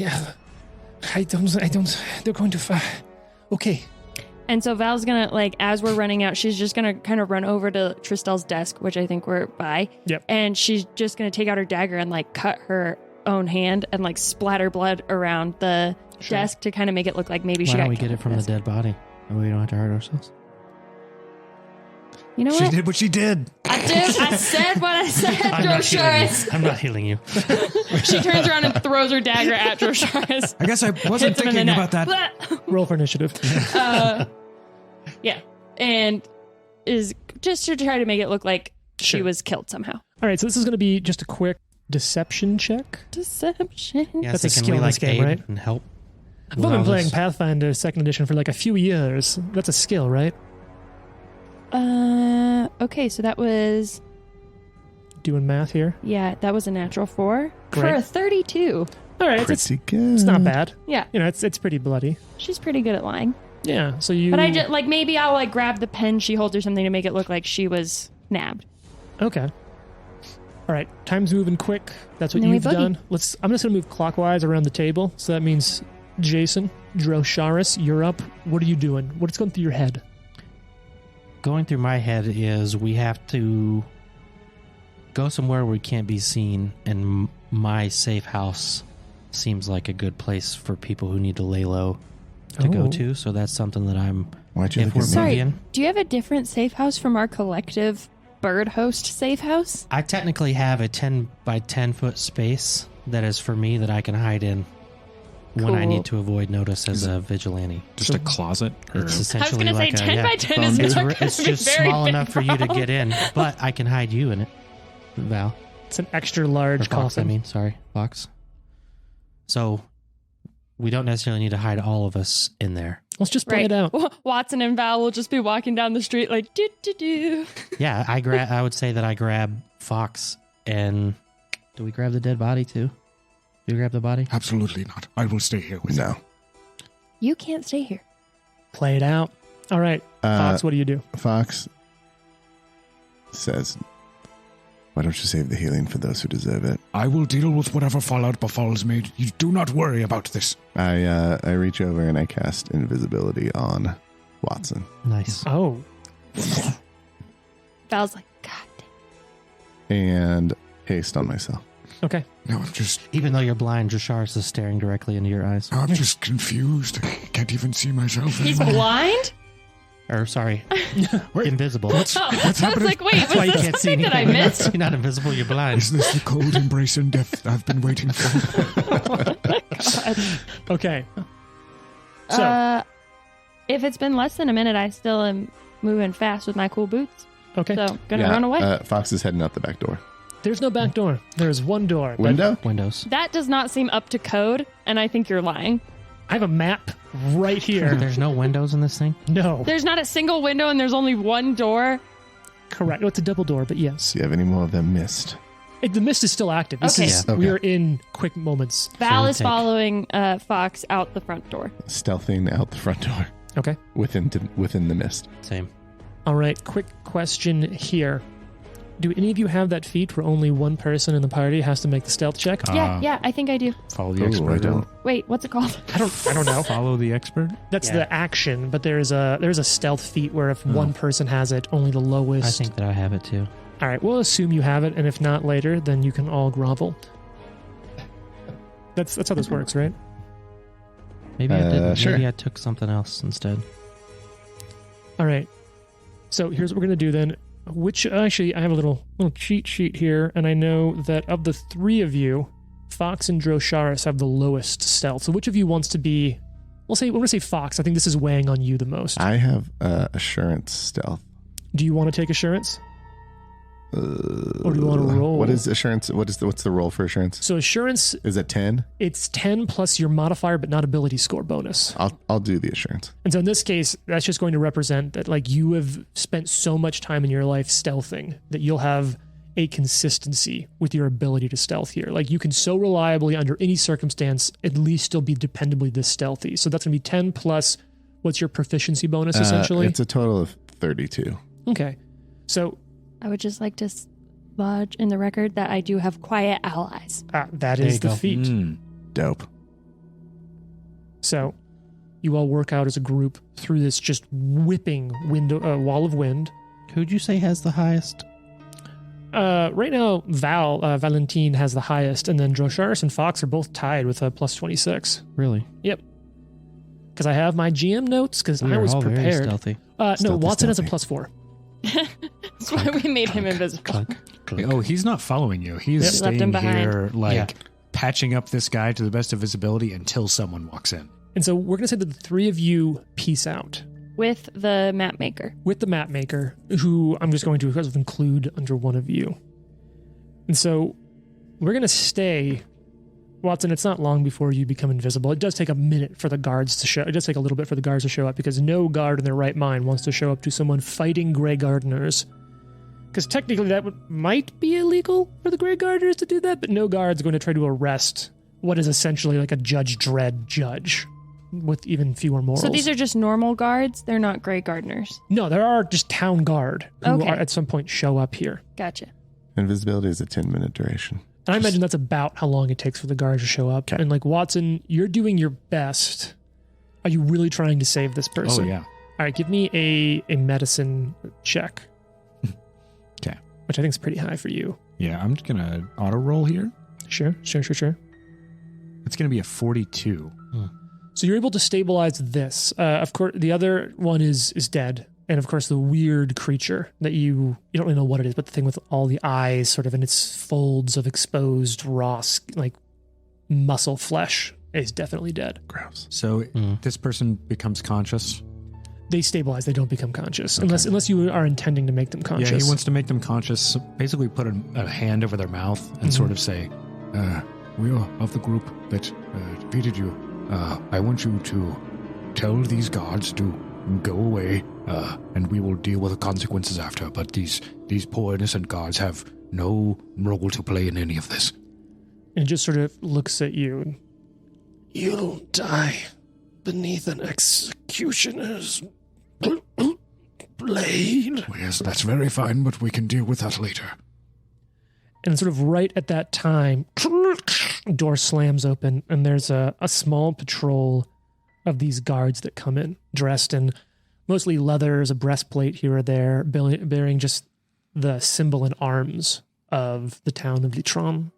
don't. They're going to. Okay. And so Val's going to, like, as we're running out, she's just going to kind of run over to Tristel's desk, which I think we're by. Yep. And she's just going to take out her dagger and, like, cut her own hand and, like, splatter blood around the desk to kind of make it look like maybe she Why got don't we killed get it with from the this. dead body? And we don't have to hurt ourselves. You know She what? did what she did. I said what I said, Drosharis. I'm not healing you. She turns around and throws her dagger at Drosharis. I guess I wasn't Hits him in thinking the about neck. that. Roll for initiative. Yeah. And is just to try to make it look like she Sure. was killed somehow. All right, so this is going to be just a quick deception check. Deception. Yeah, That's so a can skill we, in this like, game, aid right? and help. I've been playing Pathfinder 2nd edition for like a few years. That's a skill, right? Okay, so that was, Doing math here. yeah, that was a natural 4 for Great. a 32. All right, it's Pretty good. it's not bad. Yeah, You know, it's pretty bloody. she's pretty good at lying. Yeah, so you. But I just, like, maybe I'll, like, grab the pen she holds or something to make it look like she was nabbed. Okay. All right, time's moving quick. That's what And then we you've boogie. done. I'm just gonna move clockwise around the table. So that means Jason, Drosharis, you're up. What are you doing? What's going through your head? Going through my head is we have to go somewhere where we can't be seen, and my safe house seems like a good place for people who need to lay low to go Oh. to. So that's something that I'm. Why'd you If look we're at me? Sorry. boogieing, Do you have a different safe house from our collective bird host safe house? I technically have a 10 by 10 foot space that is for me that I can hide in when I Cool. need to avoid notice as a vigilante. Just a closet? Or... It's essentially gonna say like 10 by 10 is it's, not gonna it's be just very small big enough for you to problem. get in, but I can hide you in it, Val. It's an extra Or large Fox, coffin. I mean, sorry, Fox. So we don't necessarily need to hide all of us in there. Let's just play Right. it out. Watson and Val will just be walking down the street like, do, do, do. Yeah, I would say that I grab Fox and do we grab the dead body too? Do we grab the body? Absolutely not. I will stay here with No. You can't stay here. Play it out. All right. Fox, what do you do? Fox says, "Why don't you save the healing for those who deserve it?" I will deal with whatever fallout befalls me. You do not worry about this. I reach over and I cast invisibility on Watson. Nice. Oh. Val's like, God damn. And haste on myself. Okay. No, I'm just Even though you're blind, Drasharis is staring directly into your eyes. I'm just confused. I can't even see myself He's anymore. blind? Or sorry, Wait, invisible. what's I was happening? like, wait, Why you was this can't see something anything. that I missed? You're not invisible, you're blind. Is this the cold embrace and death I've been waiting for? Okay. So, If it's been less than a minute, I still am moving fast with my cool boots. okay. So, gonna run away. Fox is heading out the back door. There's no back door. There's one door. Window? Windows. That does not seem up to code, and I think you're lying. I have a map right here. There's no windows in this thing? No. There's not a single window, and there's only one door. Correct. Oh, it's a double door, but yes. Do you have any more of them mist? The mist is still active. This Okay. is Yeah. we Okay. are in quick moments. Val we is take- following Fox out the front door. Stealthing out the front door Okay. within the mist. Same. All right. Quick question here. Do any of you have that feat where only one person in the party has to make the stealth check? Yeah, I think I do. Follow the Ooh, expert. I don't. Wait, what's it called? I don't know. Follow the expert. That's Yeah. the action, but there's a stealth feat where if one person has it, only the lowest. I think that I have it too. All right, we'll assume you have it, and if not later, then you can all grovel. That's how this works, right? Maybe I didn't. Sure. Maybe I took something else instead. All right. So here's what we're gonna do then. Which actually, I have a little cheat sheet here, and I know that of the three of you, Fox and Drosharis have the lowest stealth. So which of you wants to be? We're gonna say Fox. I think this is weighing on you the most. I have assurance stealth. Do you want to take assurance? Or do you want to roll? What is assurance? What's the roll for assurance? So assurance, Is it 10? it's 10 plus your modifier, but not ability score bonus. I'll do the assurance. And so in this case, that's just going to represent that like you have spent so much time in your life stealthing that you'll have a consistency with your ability to stealth here. Like you can so reliably under any circumstance at least still be dependably this stealthy. So that's going to be 10 plus what's your proficiency bonus essentially? It's a total of 32. Okay. So I would just like to lodge in the record that I do have quiet allies. that There is you the go. feat. Dope. So you all work out as a group through this just whipping wall of wind. Who'd you say has the highest? Right now, Valentine has the highest, and then Drosharis and Fox are both tied with a plus 26. Really? Because I have my GM notes, because We I are was all very prepared. stealthy. No, Stealthy, Watson has a stealthy. plus 4. That's why we made him invisible. Clunk, clunk. Oh, he's not following you. He's Yep. Left him staying behind. here, like Yeah. patching up this guy to the best of his ability until someone walks in. And so we're going to say that the three of you peace out With the map maker. with the map maker, who I'm just going to sort of include under one of you. And so we're going to stay. Watson, it's not long before you become invisible. It does take a minute for the guards to show. It does take a little bit for the guards to show up because no guard in their right mind wants to show up to someone fighting Grey Gardeners. Because technically that might be illegal for the Grey Gardeners to do that, but no guard's going to try to arrest what is essentially like a Judge Dredd judge with even fewer morals. So these are just normal guards? They're not Grey Gardeners. No, there are just town guard who Okay. are at some point show up here. Gotcha. Invisibility is a 10-minute duration. And I imagine that's about how long it takes for the guards to show up. Okay. And like Watson, you're doing your best. Are you really trying to save this person? Oh, yeah. All right, give me a medicine check. Okay. Which I think is pretty high for you. Yeah, I'm just going to auto roll here. Sure. It's going to be a 42. So you're able to stabilize this. Of course, the other one is dead. And of course, the weird creature that you don't really know what it is, but the thing with all the eyes sort of in its folds of exposed raw, like muscle flesh is definitely dead. Gross. So this person becomes conscious. They stabilize. They don't become conscious unless you are intending to make them conscious. Yeah, he wants to make them conscious. Basically put a hand over their mouth and sort of say, We are of the group that defeated you. I want you to tell these guards to go away, and we will deal with the consequences after. But these poor innocent guards have no role to play in any of this. And just sort of looks at you. You'll die beneath an executioner's blade. Well, yes, that's very fine, but we can deal with that later. And sort of right at that time, door slams open, and there's a small patrol of these guards that come in, dressed in mostly leather, a breastplate here or there, bearing just the symbol and arms of the town of Litron.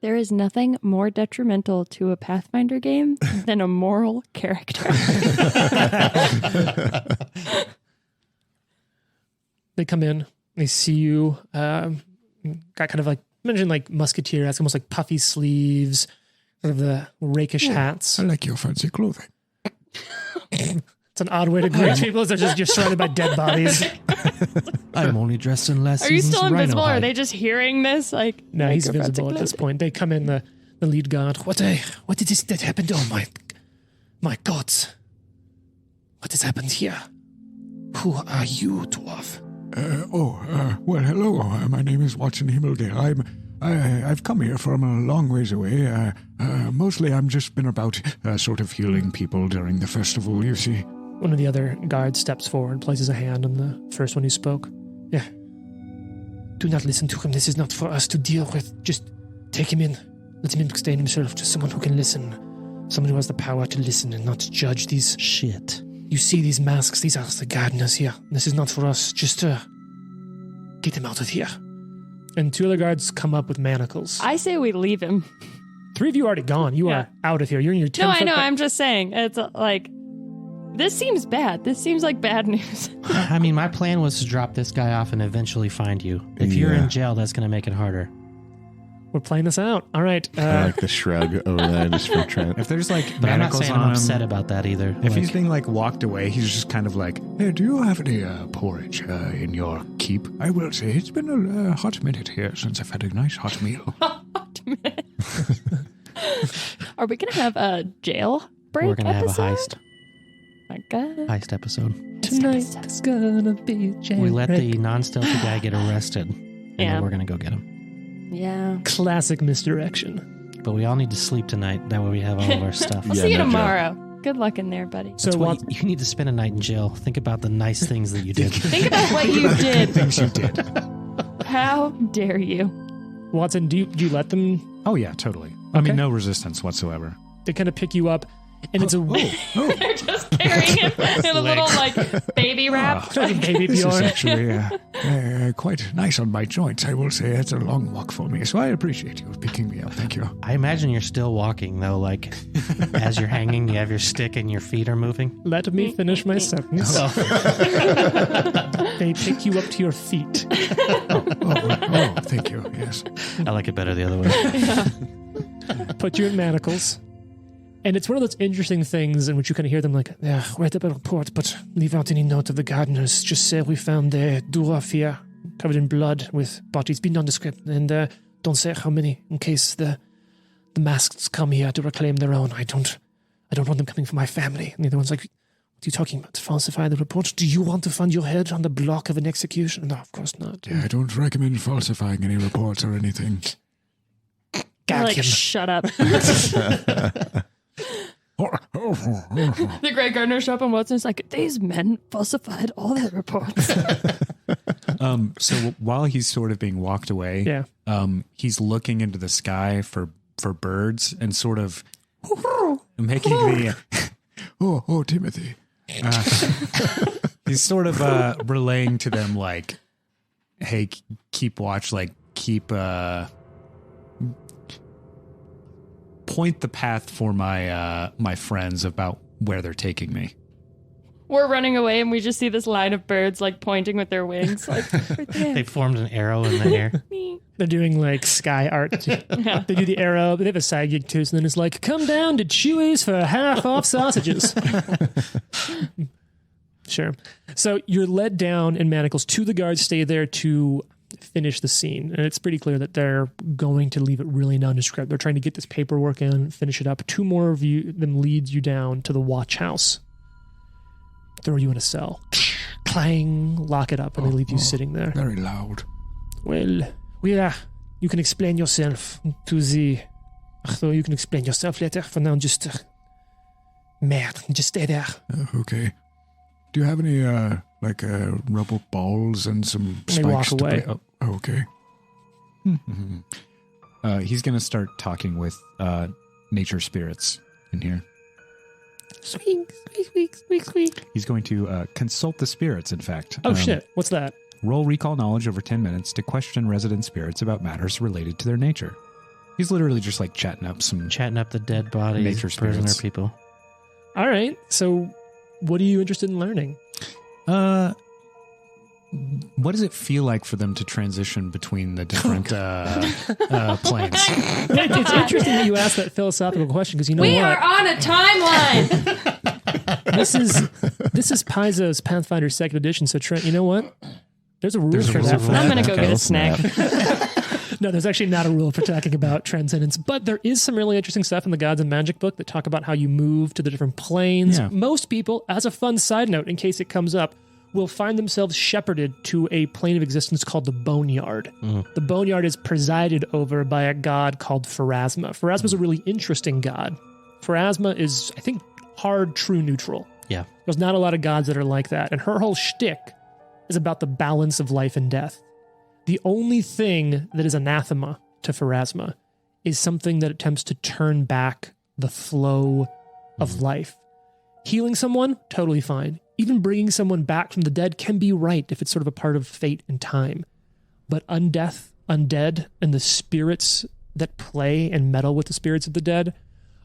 There is nothing more detrimental to a Pathfinder game than a moral character. They come in, they see you, got kind of like, imagine like musketeer hats, almost like puffy sleeves, sort of the rakish hats. I like your fancy clothing. It's an odd way to greet people. They're just, you're surrounded by dead bodies. I'm only dressed in last Are you season's still rhino invisible? Or are hide. they just hearing this? Like, No, he's microphones visible at this exploded. point. They come in, the lead guard. What did this that happened? Oh my gods. What has happened here? Who are you, dwarf? Well, hello. My name is Watson Himmelder. I've come here from a long ways away. Mostly I've just been about sort of healing people during the festival, you see. One of the other guards steps forward, places a hand on the first one who spoke. Yeah. Do not listen to him. This is not for us to deal with. Just take him in. Let him explain himself to someone who can listen. Someone who has the power to listen and not judge these. Shit. You see these masks. These are the gardeners here. This is not for us. Just get him out of here. And two other guards come up with manacles. I say we leave him. Three of you are already gone. You Yeah. are out of here. You're in your 10 No, I know. I'm just saying. It's like, this seems bad. This seems like bad news. I mean, my plan was to drop this guy off and eventually find you. If you're in jail, that's going to make it harder. We're playing this out. All right. I like the shrug over there just for Trent. If there's like But I'm not manacles saying on I'm him, upset about that either. if Like, he's being like walked away, he's just kind of like, Hey, do you have any porridge in your keep? I will say it's been a hot minute here since I've had a nice hot meal. Are we going to have a jail break we're going to have a episode? heist. My God. Heist episode. Tonight is gonna be jailbreak. We let the non-stealthy guy get arrested. And Yeah. then we're going to go get him. Yeah. Classic misdirection. But we all need to sleep tonight. That way we have all of our stuff. We'll Yeah, see you no joke. tomorrow. Good luck in there, buddy. So That's Wat- what you need to spend a night in jail. Think about the nice things that you did. Think about what you did. things you did. How dare you? Watson, do you let them? Oh yeah, totally. I Okay. mean, no resistance whatsoever. They kind of pick you up, and it's a They're just carrying him in a little, like, baby wrap. baby This is Bjorn. actually quite nice on my joints, I will say. It's a long walk for me, so I appreciate you picking me up. Thank you. I imagine you're still walking, though. Like, as you're hanging, you have your stick and your feet are moving. Let me finish my sentence. They pick you up to your feet. Oh, thank you. Yes. I like it better the other way. Put you in manacles. And it's one of those interesting things in which you kind of hear them like, yeah, write up a report, but leave out any note of the gardeners. Just say we found a dwarf here, covered in blood with bodies, be nondescript. And don't say how many, in case the masks come here to reclaim their own. I don't want them coming for my family. And the other one's like, what are you talking about? Falsify the report? Do you want to find your head on the block of an execution? No, of course not. Yeah, I don't recommend falsifying any reports or anything. They're Gag like, him. shut up. The Grey Gardener show up and Watson's like, these men falsified all their reports. So while he's sort of being walked away, Yeah. he's looking into the sky for birds and sort of making the Oh, Timothy. he's sort of relaying to them like, hey, keep watch, like keep point the path for my my friends about where they're taking me. We're running away and we just see this line of birds like pointing with their wings. Like, right there. They formed an arrow in the air. They're doing like sky art. Yeah. They do the arrow, but they have a side gig too. So then it's like, come down to Chewy's for half off sausages. Sure. So you're led down in manacles. Two of the guards stay there to finish the scene. And it's pretty clear that they're going to leave it really nondescript. They're trying to get this paperwork in, finish it up. 2 more of them lead you down to the watch house. Throw you in a cell. Clang, lock it up, and they leave you sitting there. Very loud. Well, you can explain yourself to the... So you can explain yourself later. For now, just... just stay there. Okay. Do you have any, rubber balls and some They spikes walk to away. play? Oh, okay. He's going to start talking with nature spirits in here. Squeak, squeak, squeak, squeak, squeak. He's going to consult the spirits, in fact. Oh, shit. What's that? Roll recall knowledge over 10 minutes to question resident spirits about matters related to their nature. He's literally just like chatting up the dead bodies, nature prisoner spirits. people. All right. So what are you interested in learning? What does it feel like for them to transition between the different planes? It's interesting that you asked that philosophical question because you know We what? are on a timeline. This is Paizo's Pathfinder 2nd edition. So Trent, you know what? There's a rule There's a for rule that. for I'm that. going to go Okay. get a snack. No, there's actually not a rule for talking about transcendence, but there is some really interesting stuff in the Gods and Magic book that talk about how you move to the different planes. Yeah. Most people, as a fun side note, in case it comes up, will find themselves shepherded to a plane of existence called the Boneyard. The Boneyard is presided over by a god called Pharasma. Pharasma is a really interesting god. Pharasma is, I think, hard, true, neutral. Yeah. There's not a lot of gods that are like that. And her whole shtick is about the balance of life and death. The only thing that is anathema to Pharasma is something that attempts to turn back the flow of life. Healing someone, totally fine. Even bringing someone back from the dead can be right if it's sort of a part of fate and time. But undead, and the spirits that play and meddle with the spirits of the dead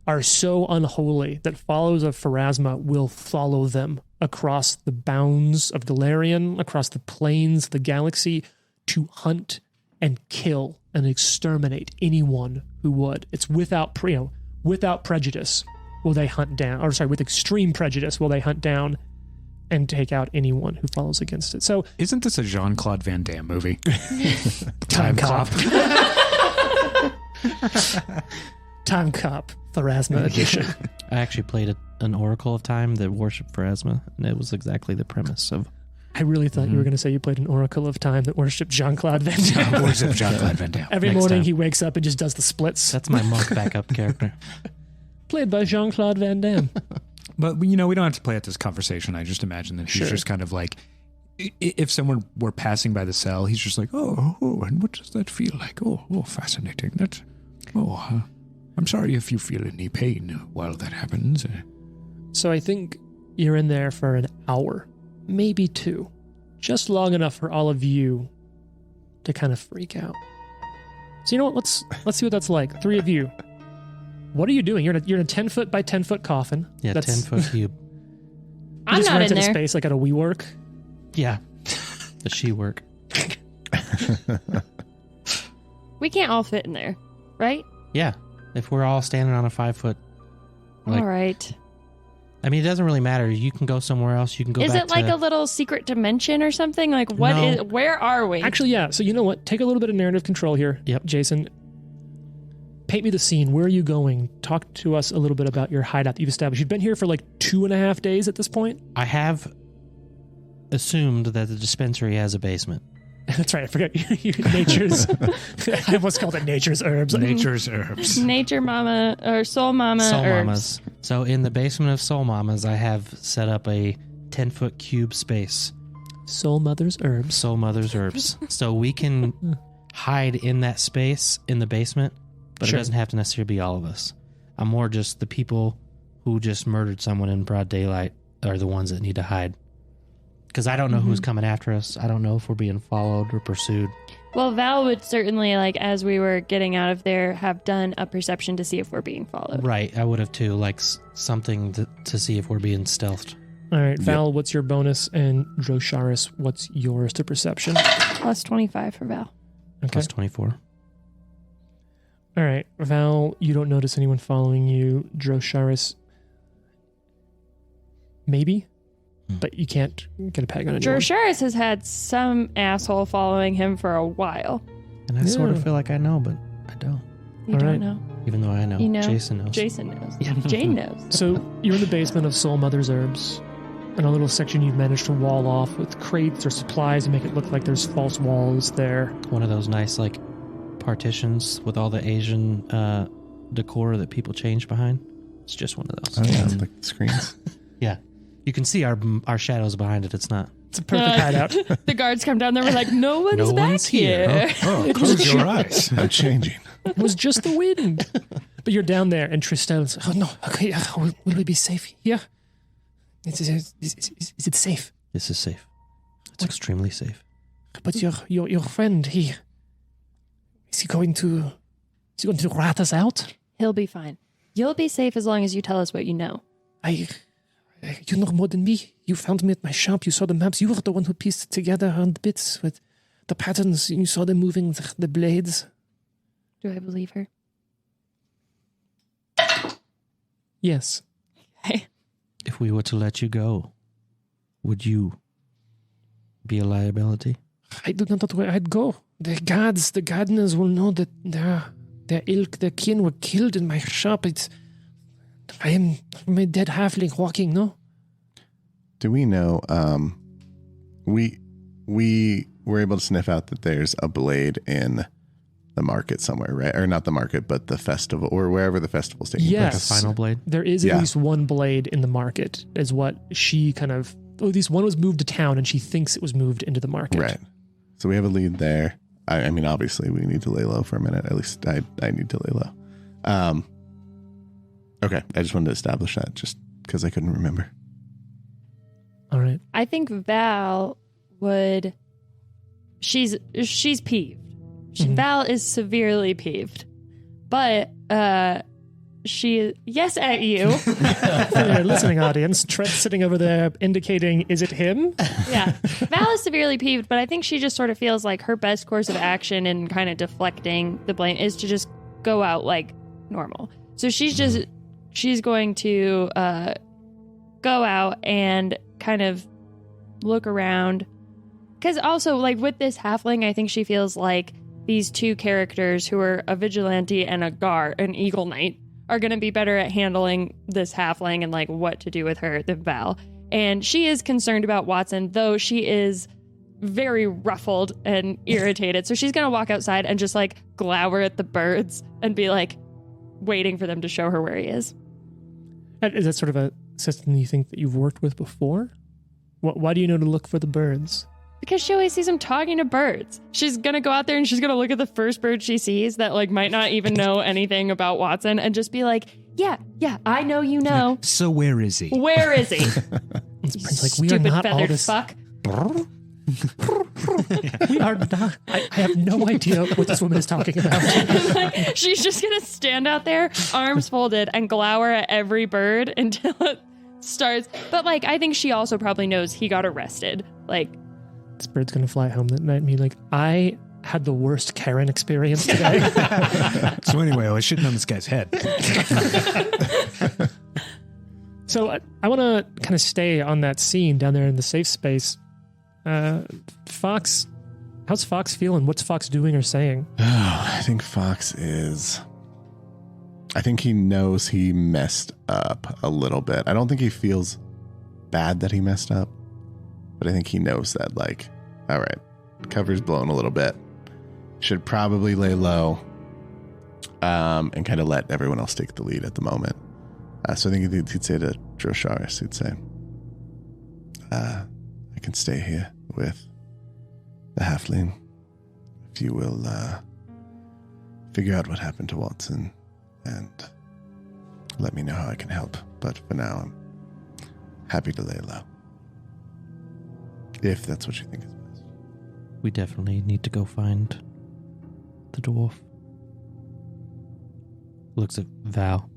are so unholy that followers of Pharasma will follow them across the bounds of Galarian, across the plains of the galaxy, to hunt and kill and exterminate anyone who would. It's without prejudice will they hunt down, with extreme prejudice will they hunt down and take out anyone who follows against it. So, Isn't this a Jean-Claude Van Damme movie? Time Cop. Time Cop, Pharasma edition. I actually played an Oracle of Time that worshipped Pharasma, and it was exactly the premise of... I really thought you were going to say you played an Oracle of Time that worshipped Jean-Claude Van Damme. Worship Jean-Claude Van Damme. Every Next morning time. he wakes up and just does the splits. That's my monk backup character. Played by Jean-Claude Van Damme. But, we don't have to play out this conversation. I just imagine that he's just kind of like, if someone were passing by the cell, he's just like, oh, And what does that feel like? Oh, fascinating. I'm sorry if you feel any pain while that happens. So I think you're in there for an hour, maybe 2. Just long enough for all of you to kind of freak out. So you know what? Let's see what that's like. 3 of you. What are you doing? You're in a 10-foot by 10-foot coffin. Yeah, That's 10-foot cube. You I'm just not in rented a there. space like at a WeWork. Yeah. The she work. We can't all fit in there, right? Yeah. If we're all standing on a 5-foot... Like- all right. I mean, it doesn't really matter. You can go somewhere else. You can go Is back it like to... a little secret dimension or something? Like, what No. is? Where are we? Actually, yeah. So you know what? Take a little bit of narrative control here. Yep. Jason. Paint me the scene. Where are you going? Talk to us a little bit about your hideout that you've established. You've been here for like 2.5 days at this point. I have assumed that the dispensary has a basement. That's right. I forgot. Nature's. I almost called it Nature's Herbs. Nature's herbs. Nature Mama or Soul Mama Soul herbs. Mamas. So in the basement of Soul Mamas, I have set up a 10-foot cube space. Soul Mother's Herbs. Soul Mother's Herbs. So we can hide in that space in the basement, but Sure. it doesn't have to necessarily be all of us. I'm more just the people who just murdered someone in broad daylight are the ones that need to hide. Because I don't know who's coming after us. I don't know if we're being followed or pursued. Well, Val would certainly, like, as we were getting out of there, have done a perception to see if we're being followed. Right, I would have too. Like something to see if we're being stealthed. All right, Val, what's your bonus? And Drosharis, what's yours to perception? Plus 25 for Val. Okay. Plus 24. All right, Val, you don't notice anyone following you. Drosharis, maybe? but you can't get a peg on anyone. Drosharis has had some asshole following him for a while. And I sort of feel like I know, but I don't. You All don't right. know. Even though I know. You know? Jason knows. Jason knows. Yeah, Jane knows. So you're in the basement of Soul Mother's Herbs, in a little section you've managed to wall off with crates or supplies to make it look like there's false walls there. One of those nice, like, partitions with all the Asian decor that people change behind. It's just one of those. Oh, yeah, it's like screens. Yeah. You can see our shadows behind it. It's not. It's a perfect hideout. The guards come down there. We're like, no one's No back one's here. here. Oh, close your eyes. I'm changing. It was just the wind. But you're down there, and Tristan's, oh no, okay, will we be safe here? Is it safe? This is safe. It's extremely safe. But your friend, is he going to rat us out? He'll be fine. You'll be safe as long as you tell us what you know. You know more than me. You found me at my shop. You saw the maps. You were the one who pieced it together on the bits with the patterns. You saw them moving the blades. Do I believe her? Yes. Okay. If we were to let you go, would you be a liability? I do not know where I'd go. The guards, the gardeners will know that their ilk, their kin were killed in my shop. I am a dead halfling walking, no? Do we know, we were able to sniff out that there's a blade in the market somewhere, right? Or not the market, but the festival, or wherever the festival's taking Yes. place. Like a final blade? There is Yeah. at least one blade in the market, is what she kind of, at least one was moved to town, and she thinks it was moved into the market. Right. So we have a lead there. I mean, obviously, we need to lay low for a minute. At least I need to lay low. Okay, I just wanted to establish that just because I couldn't remember. All right. I think Val would. She's peeved. Mhm. Val is severely peeved, but she yes at you. For the listening audience, Trent's sitting over there indicating, is it him? Yeah, Val is severely peeved, but I think she just sort of feels like her best course of action in kind of deflecting the blame is to just go out like normal. So she's going to go out and kind of look around. Because also, like, with this halfling, I think she feels like these two characters who are a vigilante and an eagle knight, are going to be better at handling this halfling and, like, what to do with her than Val. And she is concerned about Watson, though she is very ruffled and irritated. So she's going to walk outside and just, like, glower at the birds and be, like, waiting for them to show her where he is. Is that sort of a system you think that you've worked with before? Why do you know to look for the birds? Because she always sees him talking to birds. She's going to go out there and she's going to look at the first bird she sees that, like, might not even know anything about Watson and just be like, yeah, I know you know. So where is he? Where is he? It's Prince, like, we are Stupid not all feathered this. fuck. We are not. I have no idea what this woman is talking about. Like, she's just going to stand out there, arms folded, and glower at every bird until it starts. But, like, I think she also probably knows he got arrested. Like, This bird's going to fly home that night and be like, I had the worst Karen experience today. So anyway, I was shitting on this guy's head. So I want to kind of stay on that scene down there in the safe space. Fox, how's Fox feeling? What's Fox doing or saying? I think Fox is... I think he knows he messed up a little bit. I don't think he feels bad that he messed up, but I think he knows that, like, all right, cover's blown a little bit. Should probably lay low and kind of let everyone else take the lead at the moment. So I think he'd say to Drosharis, he'd say, I can stay here with the halfling if you will figure out what happened to Watson and let me know how I can help. But for now, I'm happy to lay low. If that's what you think is best. We definitely need to go find the dwarf. Looks at Val.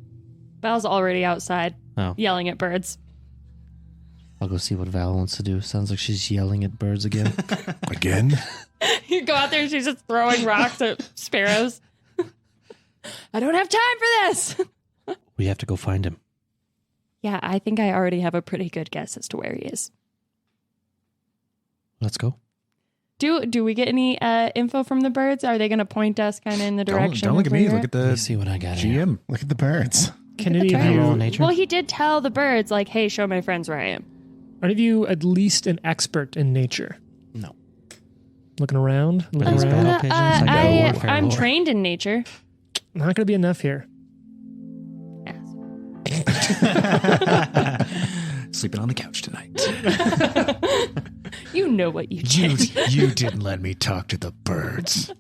Val's already outside Oh, yelling at birds. I'll go see what Val wants to do. Sounds like she's yelling at birds again. Again? You go out there and she's just throwing rocks at sparrows. I don't have time for this. We have to go find him. Yeah, I think I already have a pretty good guess as to where he is. Let's go. Do we get any info from the birds? Are they going to point us kind of in the direction? Don't look of at me. where Look at Let me the see what I got here. GM. Look at the birds. Can Look at any the of Can I roll you, nature? Well, he did tell the birds, like, hey, show my friends where I am. are any of you at least an expert in nature? No. Looking around, But looking it's around. pigeons. I got warfare I'm lore. trained in nature. Not going to be enough here. sleeping on the couch tonight. You know what you did. You didn't let me talk to the birds.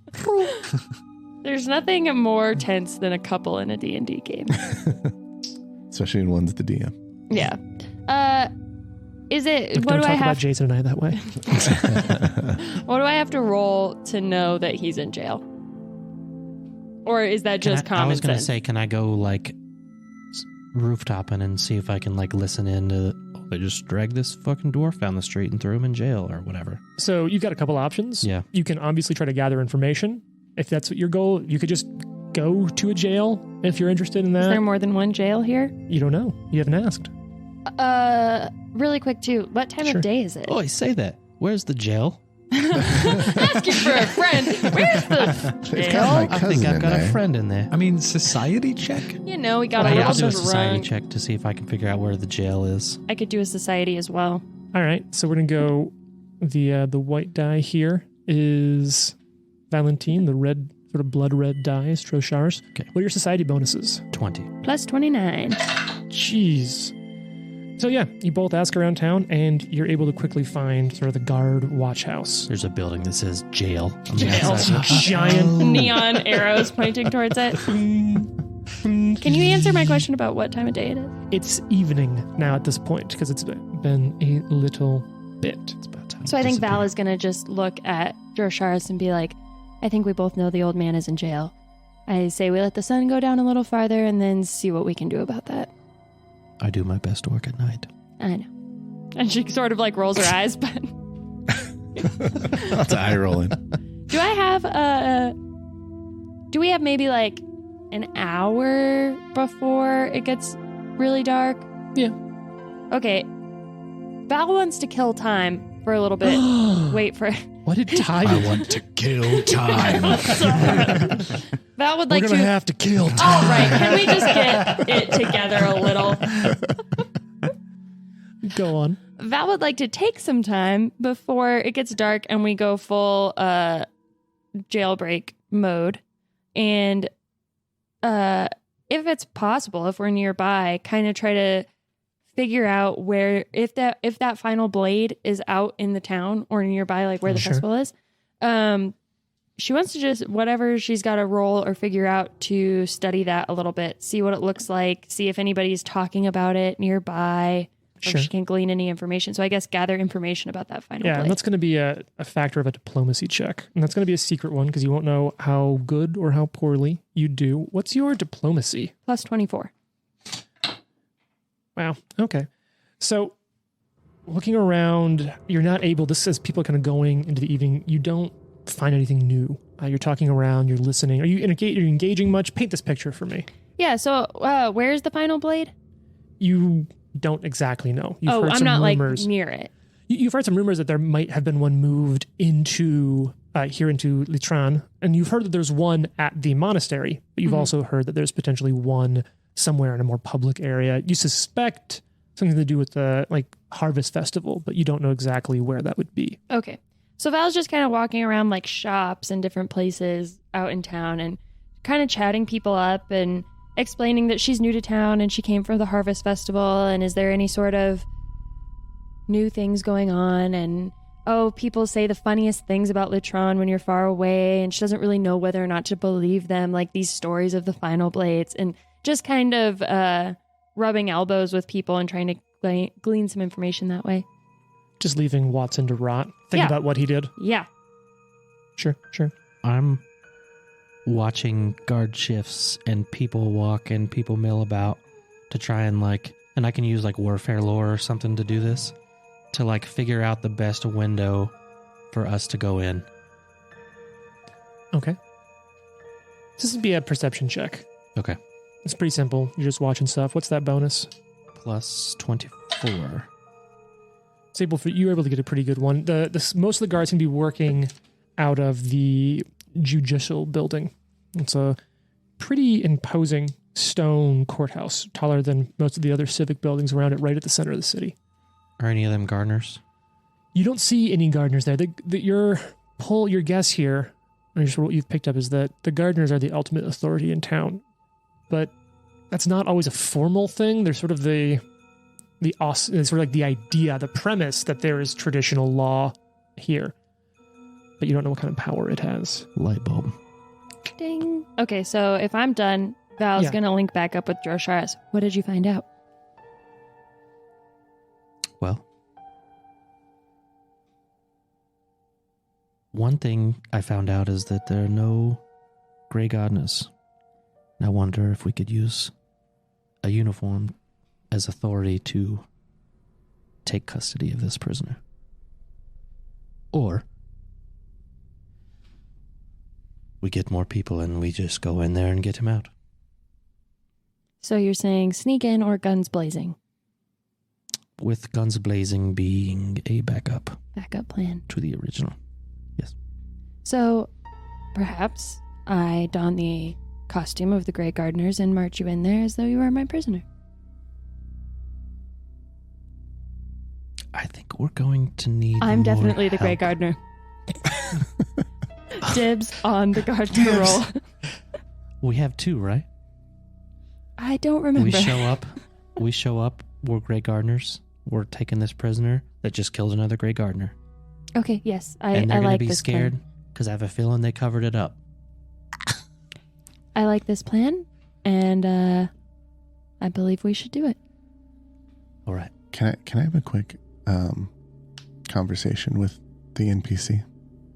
There's nothing more tense than a couple in a D&D game. Especially in one's the DM. Yeah. Is it, Look, what don't do I talk about have, Jason and I that way. what do I have to roll to know that he's in jail? Or is that just I common was going to sense? say, can I go like rooftopping and see if I can like listen in to, oh, they just dragged this fucking dwarf down the street and threw him in jail or whatever. So you've got a couple options. Yeah. You can obviously try to gather information. If that's what your goal, you could just go to a jail if you're interested in Is there that. more than one jail here? You don't know. You haven't asked. Really quick too. What time Sure. of day is it? Oh, I say that. Where's the jail? Asking for a friend. Where's the It's got jail? my I cousin think I've in got there. a friend in there. I mean, society check? You know, we got Oh, a yeah, I'll little do a society drunk. check to see if I can figure out where the jail is. I could do a society as well. All right. So we're going to go. The white die here is Valentine. The red, sort of blood red die is Troshar's. Okay. What are your society bonuses? 20. Plus 29. Jeez. So yeah, you both ask around town, and you're able to quickly find sort of the guard watch house. There's a building that says jail. On the Jail. outside. Giant. Neon arrows pointing towards it. Can you answer my question about what time of day it is? It's evening now at this point because it's been a little bit. It's about time. So I think Val is going to just look at Drosharis and be like, I think we both know the old man is in jail. I say we let the sun go down a little farther and then see what we can do about that. I do my best work at night. I know. And she sort of like rolls her eyes, but That's eye rolling. do I have do we have maybe like an hour before it gets really dark? Yeah. Okay. Val wants to kill time for a little bit. Wait for What did Ty? I want to kill time. Val would We're like gonna to have to kill Ty. All right, can we just get it together a little? Go on. Val would like to take some time before it gets dark and we go full jailbreak mode. And if it's possible, if we're nearby, kind of try to figure out where if that final blade is out in the town or nearby, like where the Sure. festival is. She wants to just whatever she's got to roll or figure out to study that a little bit, see what it looks like, see if anybody's talking about it nearby, or Sure. if she can glean any information. So I guess gather information about that final Yeah, and blade. that's going to be a factor of a diplomacy check. And that's going to be a secret one because you won't know how good or how poorly you do. What's your diplomacy? Plus 24. Wow. Okay. So looking around, you're not able, this as people are kind of going into the evening, you don't find anything new. You're talking around, you're listening. Are you engaging much? Paint this picture for me. Yeah, so where's the final blade? You don't exactly know. You've heard I'm some not rumors. like near it. You've heard some rumors that there might have been one moved into here into Litran, and you've heard that there's one at the monastery, but you've also heard that there's potentially one somewhere in a more public area. You suspect something to do with the like harvest festival, but you don't know exactly where that would be. Okay. So Val's just kind of walking around like shops and different places out in town and kind of chatting people up and explaining that she's new to town and she came from the Harvest Festival and is there any sort of new things going on and people say the funniest things about Litron when you're far away and she doesn't really know whether or not to believe them, like these stories of the final blades and just kind of rubbing elbows with people and trying to glean some information that way. Just leaving Watson to rot. Think Yeah. about what he did. Yeah. Sure. I'm watching guard shifts and people walk and people mill about to try and and I can use like warfare lore or something to do this, to like figure out the best window for us to go in. Okay. This would be a perception check. Okay. It's pretty simple. You're just watching stuff. What's that bonus? Plus 24. Sable, you were able to get a pretty good one. Most of the guards can be working out of the judicial building. It's a pretty imposing stone courthouse, taller than most of the other civic buildings around it, right at the center of the city. Are any of them gardeners? You don't see any gardeners there. Your guess here, or just what you've picked up, is that the gardeners are the ultimate authority in town. But that's not always a formal thing. They're sort of the idea, the premise that there is traditional law here. But you don't know what kind of power it has. Light bulb. Ding. Okay, so if I'm done, Val's going to link back up with Drosharis. What did you find out? Well, one thing I found out is that there are no Grey Gardeners. And I wonder if we could use a uniform as authority to take custody of this prisoner. Or we get more people and we just go in there and get him out. So you're saying sneak in or guns blazing? With guns blazing being a backup Backup plan. to the original. Yes. So perhaps I don the costume of the Grey Gardeners and march you in there as though you were my prisoner. I think we're going to need I'm more definitely the Grey help. Gardener. Dibs on the Gardener role. We have two, right? I don't remember. We show up, we're Grey Gardeners. We're taking this prisoner that just killed another Grey Gardener. Okay, yes. I And they're going like to be this scared plan. because I have a feeling they covered it up. I like this plan, and I believe we should do it. All right. Can I have a quick conversation with the NPC?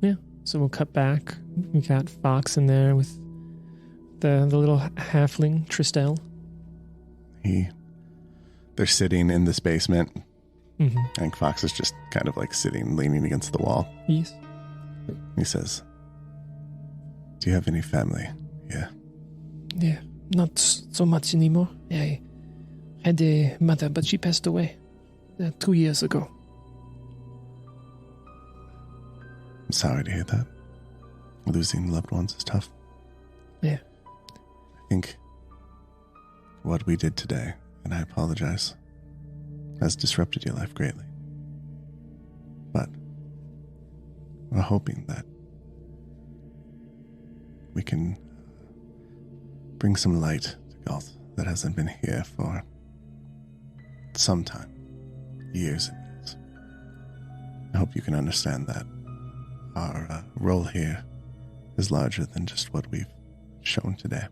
Yeah. So we'll cut back. We got Fox in there with the little halfling Tristel. They're sitting in this basement. Mm-hmm. I think Fox is just kind of like sitting, leaning against the wall. Yes. He says, "Do you have any family here?" Yeah. Not so much anymore. I had a mother, but she passed away 2 years ago. I'm sorry to hear that. Losing loved ones is tough. Yeah. I think what we did today, and I apologize, has disrupted your life greatly. But we're hoping that we can bring some light to Galt that hasn't been here for some time, years and years. I hope you can understand that our role here is larger than just what we've shown today.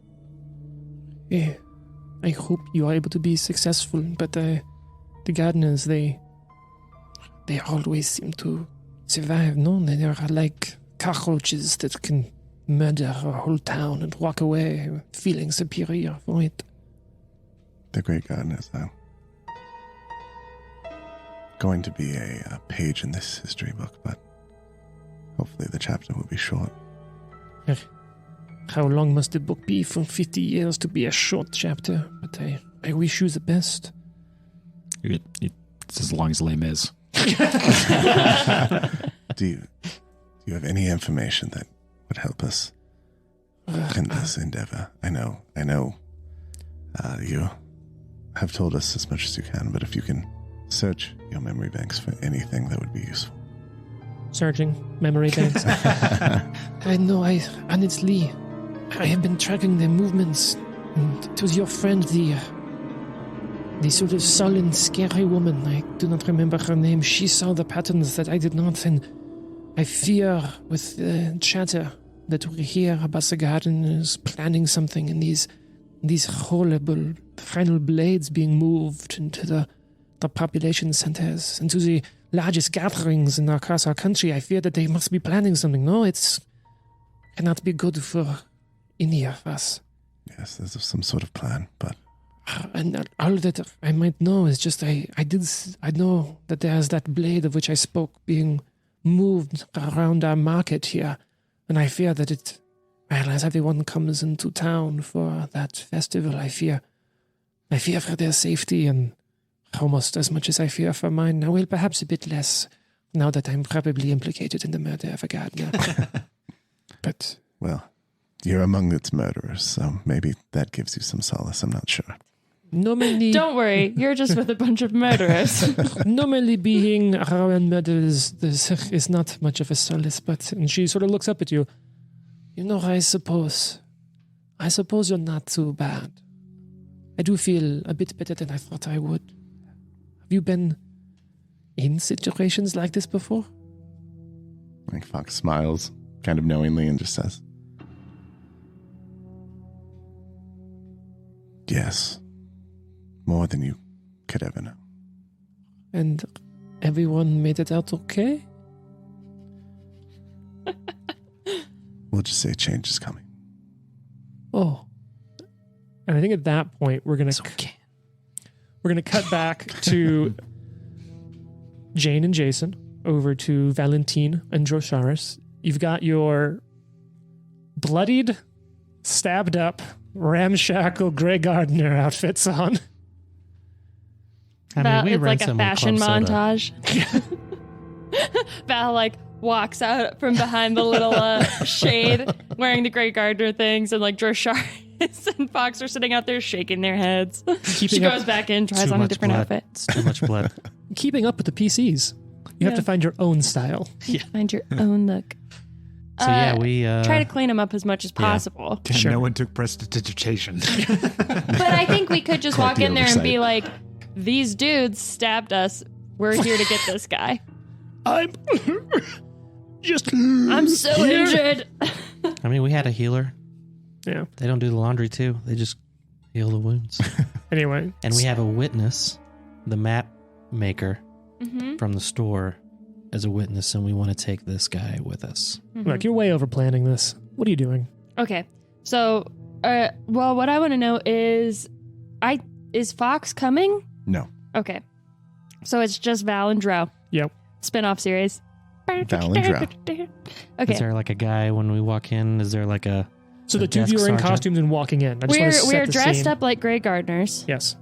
Yeah. I hope you are able to be successful, but the gardeners, they always seem to survive, no? They are like cockroaches that can murder a whole town and walk away feeling superior for it. The Great Gardeners are going to be a page in this history book, but hopefully the chapter will be short. How long must the book be? For 50 years to be a short chapter, but I wish you the best. It's as long as Les Mis. Do you have any information that would help us in this endeavor? I know you have told us as much as you can, but if you can search your memory banks for anything that would be useful. Searching memory banks. I know, honestly, I have been tracking their movements. And it was your friend, the sort of sullen, scary woman. I do not remember her name. She saw the patterns that I did not, and I fear with the chatter that we hear about the gardeners planning something, and these horrible final blades being moved into the population centers, into the largest gatherings across our country. I fear that they must be planning something. No, it cannot be good for any of us. Yes, there's some sort of plan, but And all that I might know is just I know that there's that blade of which I spoke being moved around our market here, and I fear that as everyone comes into town for that festival, I fear for their safety, and almost as much as I fear for mine. Well, perhaps a bit less now that I'm probably implicated in the murder of a gardener. But Well, you're among its murderers, so maybe that gives you some solace. I'm not sure. normally, Don't worry, you're just with a bunch of murderers. normally being around murderers is not much of a solace. But and she sort of looks up at you. I suppose you're not too bad. I do feel a bit better than I thought I would. Have you been in situations like this before? Like Fox smiles, kind of knowingly, and just says, "Yes, more than you could ever know." And everyone made it out okay? We'll just say change is coming. Oh. And I think at that point we're gonna cut back to Jane and Jason over to Valentine and Drosharis. You've got your bloodied, stabbed up, ramshackle Grey Gardener outfits on. I mean, we It's read like a some fashion Club Soda. montage. Val walks out from behind the little shade wearing the Grey Gardener things, and Drosharis and Fox are sitting out there shaking their heads. She goes back in, tries Too on a much different blood. outfit. It's too much blood. Keeping up with the PCs. You have to find your own style. Find your own look. So yeah, we Try to clean them up as much as possible. Damn, Sure. no one took prestidigitation. But I think we could just Quite walk the in there and oversight. be like, these dudes stabbed us. We're here to get this guy. I'm just. I'm so injured. I mean, we had a healer. Yeah. They don't do the laundry too. They just heal the wounds. Anyway. And we have a witness, the map maker from the store, as a witness, and we want to take this guy with us. Look, you're way over planning this. What are you doing? Okay. So, what I want to know is Fox coming? No. Okay. So it's just Val and Dro. Yep. Spin-off series. Val and Dro. Okay. Is there like a guy when we walk in? Is there like a So the two of you desk are in sergeant? costumes and walking in. I just want to set We're the dressed scene. up like Grey Gardeners. Yes.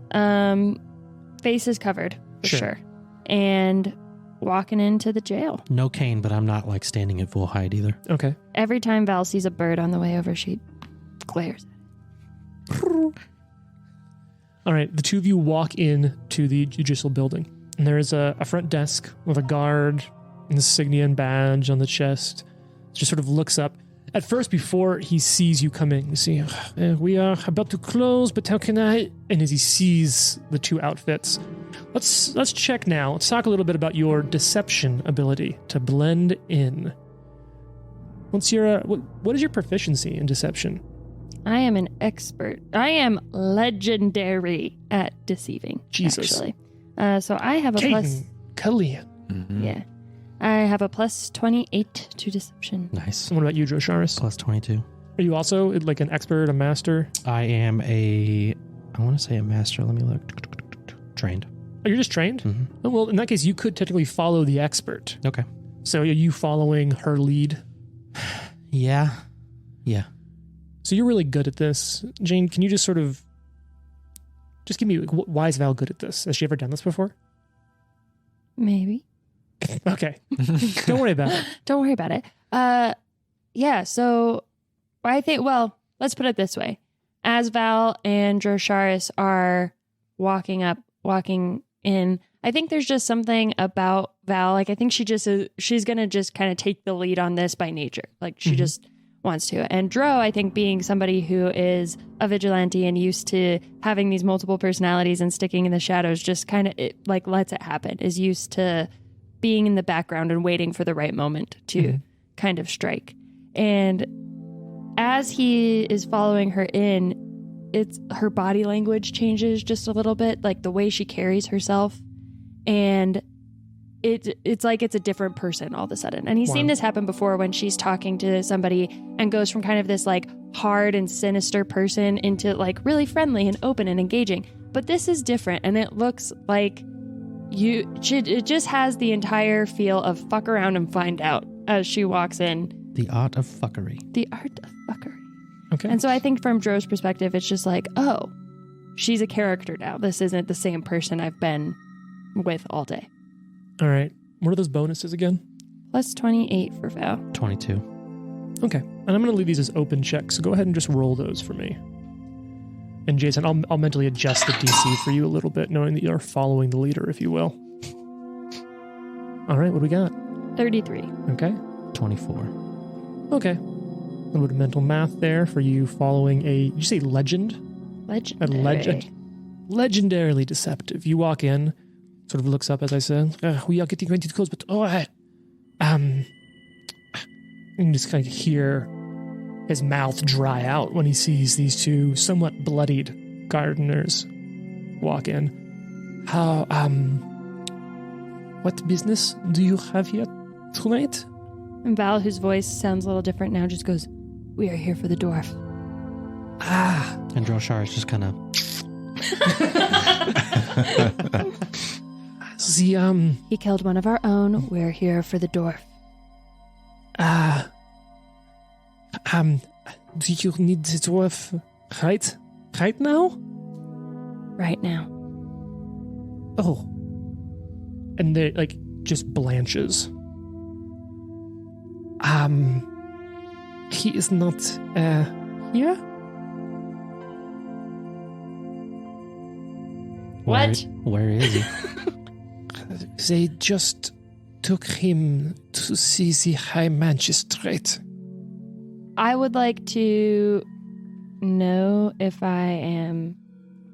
Faces covered for Sure. sure. And walking into the jail. no cane, but I'm not like standing at full height either. Okay. Every time Val sees a bird on the way over, she glares. All right. The two of you walk in to the judicial building, and there is a front desk with a guard, insignia and badge on the chest. Just sort of looks up. At first, before he sees you coming, you see, we are about to close, but how can I? And as he sees the two outfits, let's check now. Let's talk a little bit about your deception ability to blend in. What's your what is your proficiency in deception? I am an expert. I am legendary at deceiving. Jesus. Actually. So I have a plus. Caden, Kallian. Yeah. I have a plus 28 to deception. Nice. And what about you, Drosharis? Plus 22. Are you also like an expert, a master? I am I want to say a master. Let me look. Trained. Oh, you're just trained? Mm-hmm. Oh, well, in that case, you could technically follow the expert. Okay. So are you following her lead? Yeah. Yeah. So you're really good at this. Jane, can you just sort of just give me, why is Val good at this? Has she ever done this before? Maybe. Okay. Don't worry about it. Don't worry about it. Yeah, so I think, well, let's put it this way. As Val and Drosharis are walking in, I think there's just something about Val. Like, I think she's going to just kind of take the lead on this by nature. Like, she just wants to. And Dro, I think, being somebody who is a vigilante and used to having these multiple personalities and sticking in the shadows, just kind of lets it happen, is used to being in the background and waiting for the right moment to kind of strike. And as he is following her in, it's her body language changes just a little bit, like the way she carries herself. And it's like it's a different person all of a sudden. And he's seen this happen before when she's talking to somebody and goes from kind of this like hard and sinister person into like really friendly and open and engaging. But this is different, and it looks like it just has the entire feel of fuck around and find out as she walks in. The art of fuckery. The art of fuckery. Okay. And so I think from Dro's perspective, it's just like, oh, she's a character now. This isn't the same person I've been with all day. All right. What are those bonuses again? Plus 28 for Val. 22. Okay. And I'm going to leave these as open checks, so go ahead and just roll those for me. And Jason, I'll mentally adjust the DC for you a little bit, knowing that you're following the leader, if you will. All right, what do we got? 33. Okay. 24. Okay. A little bit of mental math there for you following a, did you say legend? Legendary. A legend. Legendarily deceptive. You walk in, sort of looks up as I said, we are getting ready to close, but you just kind of hear his mouth dry out when he sees these two somewhat bloodied gardeners walk in. How, what business do you have here tonight? And Val, whose voice sounds a little different now, just goes, "We are here for the dwarf." And Droshar is just kind of... He killed one of our own. We're here for the dwarf. Do you need the dwarf right now? Right now. Oh. And they just blanches. He is not here? What? Where is he? They just took him to see the High Magistrate. I would like to know if I am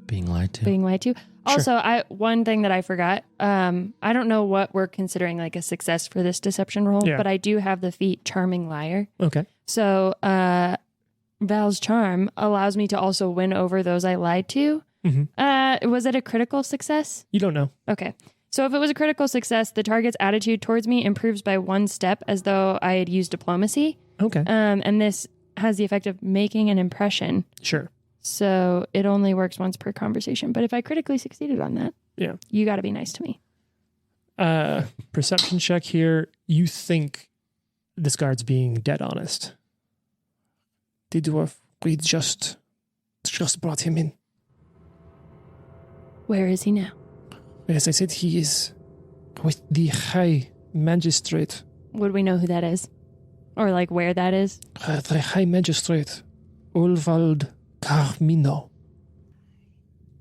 Being lied to. being lied to. Also, one thing that I forgot, I don't know what we're considering like a success for this deception roll, Yeah. but I do have the feat Charming Liar. Okay. So Val's charm allows me to also win over those I lied to. Mm-hmm. Was it a critical success? You don't know. Okay. So if it was a critical success, the target's attitude towards me improves by 1 step as though I had used diplomacy. Okay. And this has the effect of making an impression. Sure. So it only works once per conversation. But if I critically succeeded on that, Yeah. you got to be nice to me. Perception check here. You think this guard's being dead honest. The dwarf, we just brought him in. Where is he now? As I said, he is with the High Magistrate. Would we know who that is? Or like where that is? The High Magistrate, Olvald Carmino.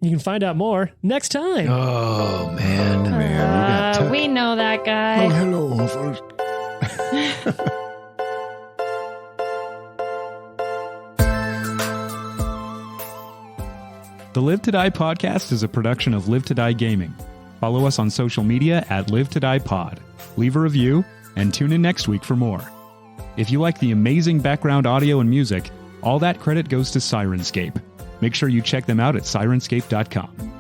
You can find out more next time. Oh, man. We know that guy. Oh, hello, Orvald. The Live to Die podcast is a production of Live to Die Gaming. Follow us on social media at Live to Die Pod. Leave a review and tune in next week for more. If you like the amazing background audio and music, all that credit goes to Syrinscape. Make sure you check them out at Syrinscape.com.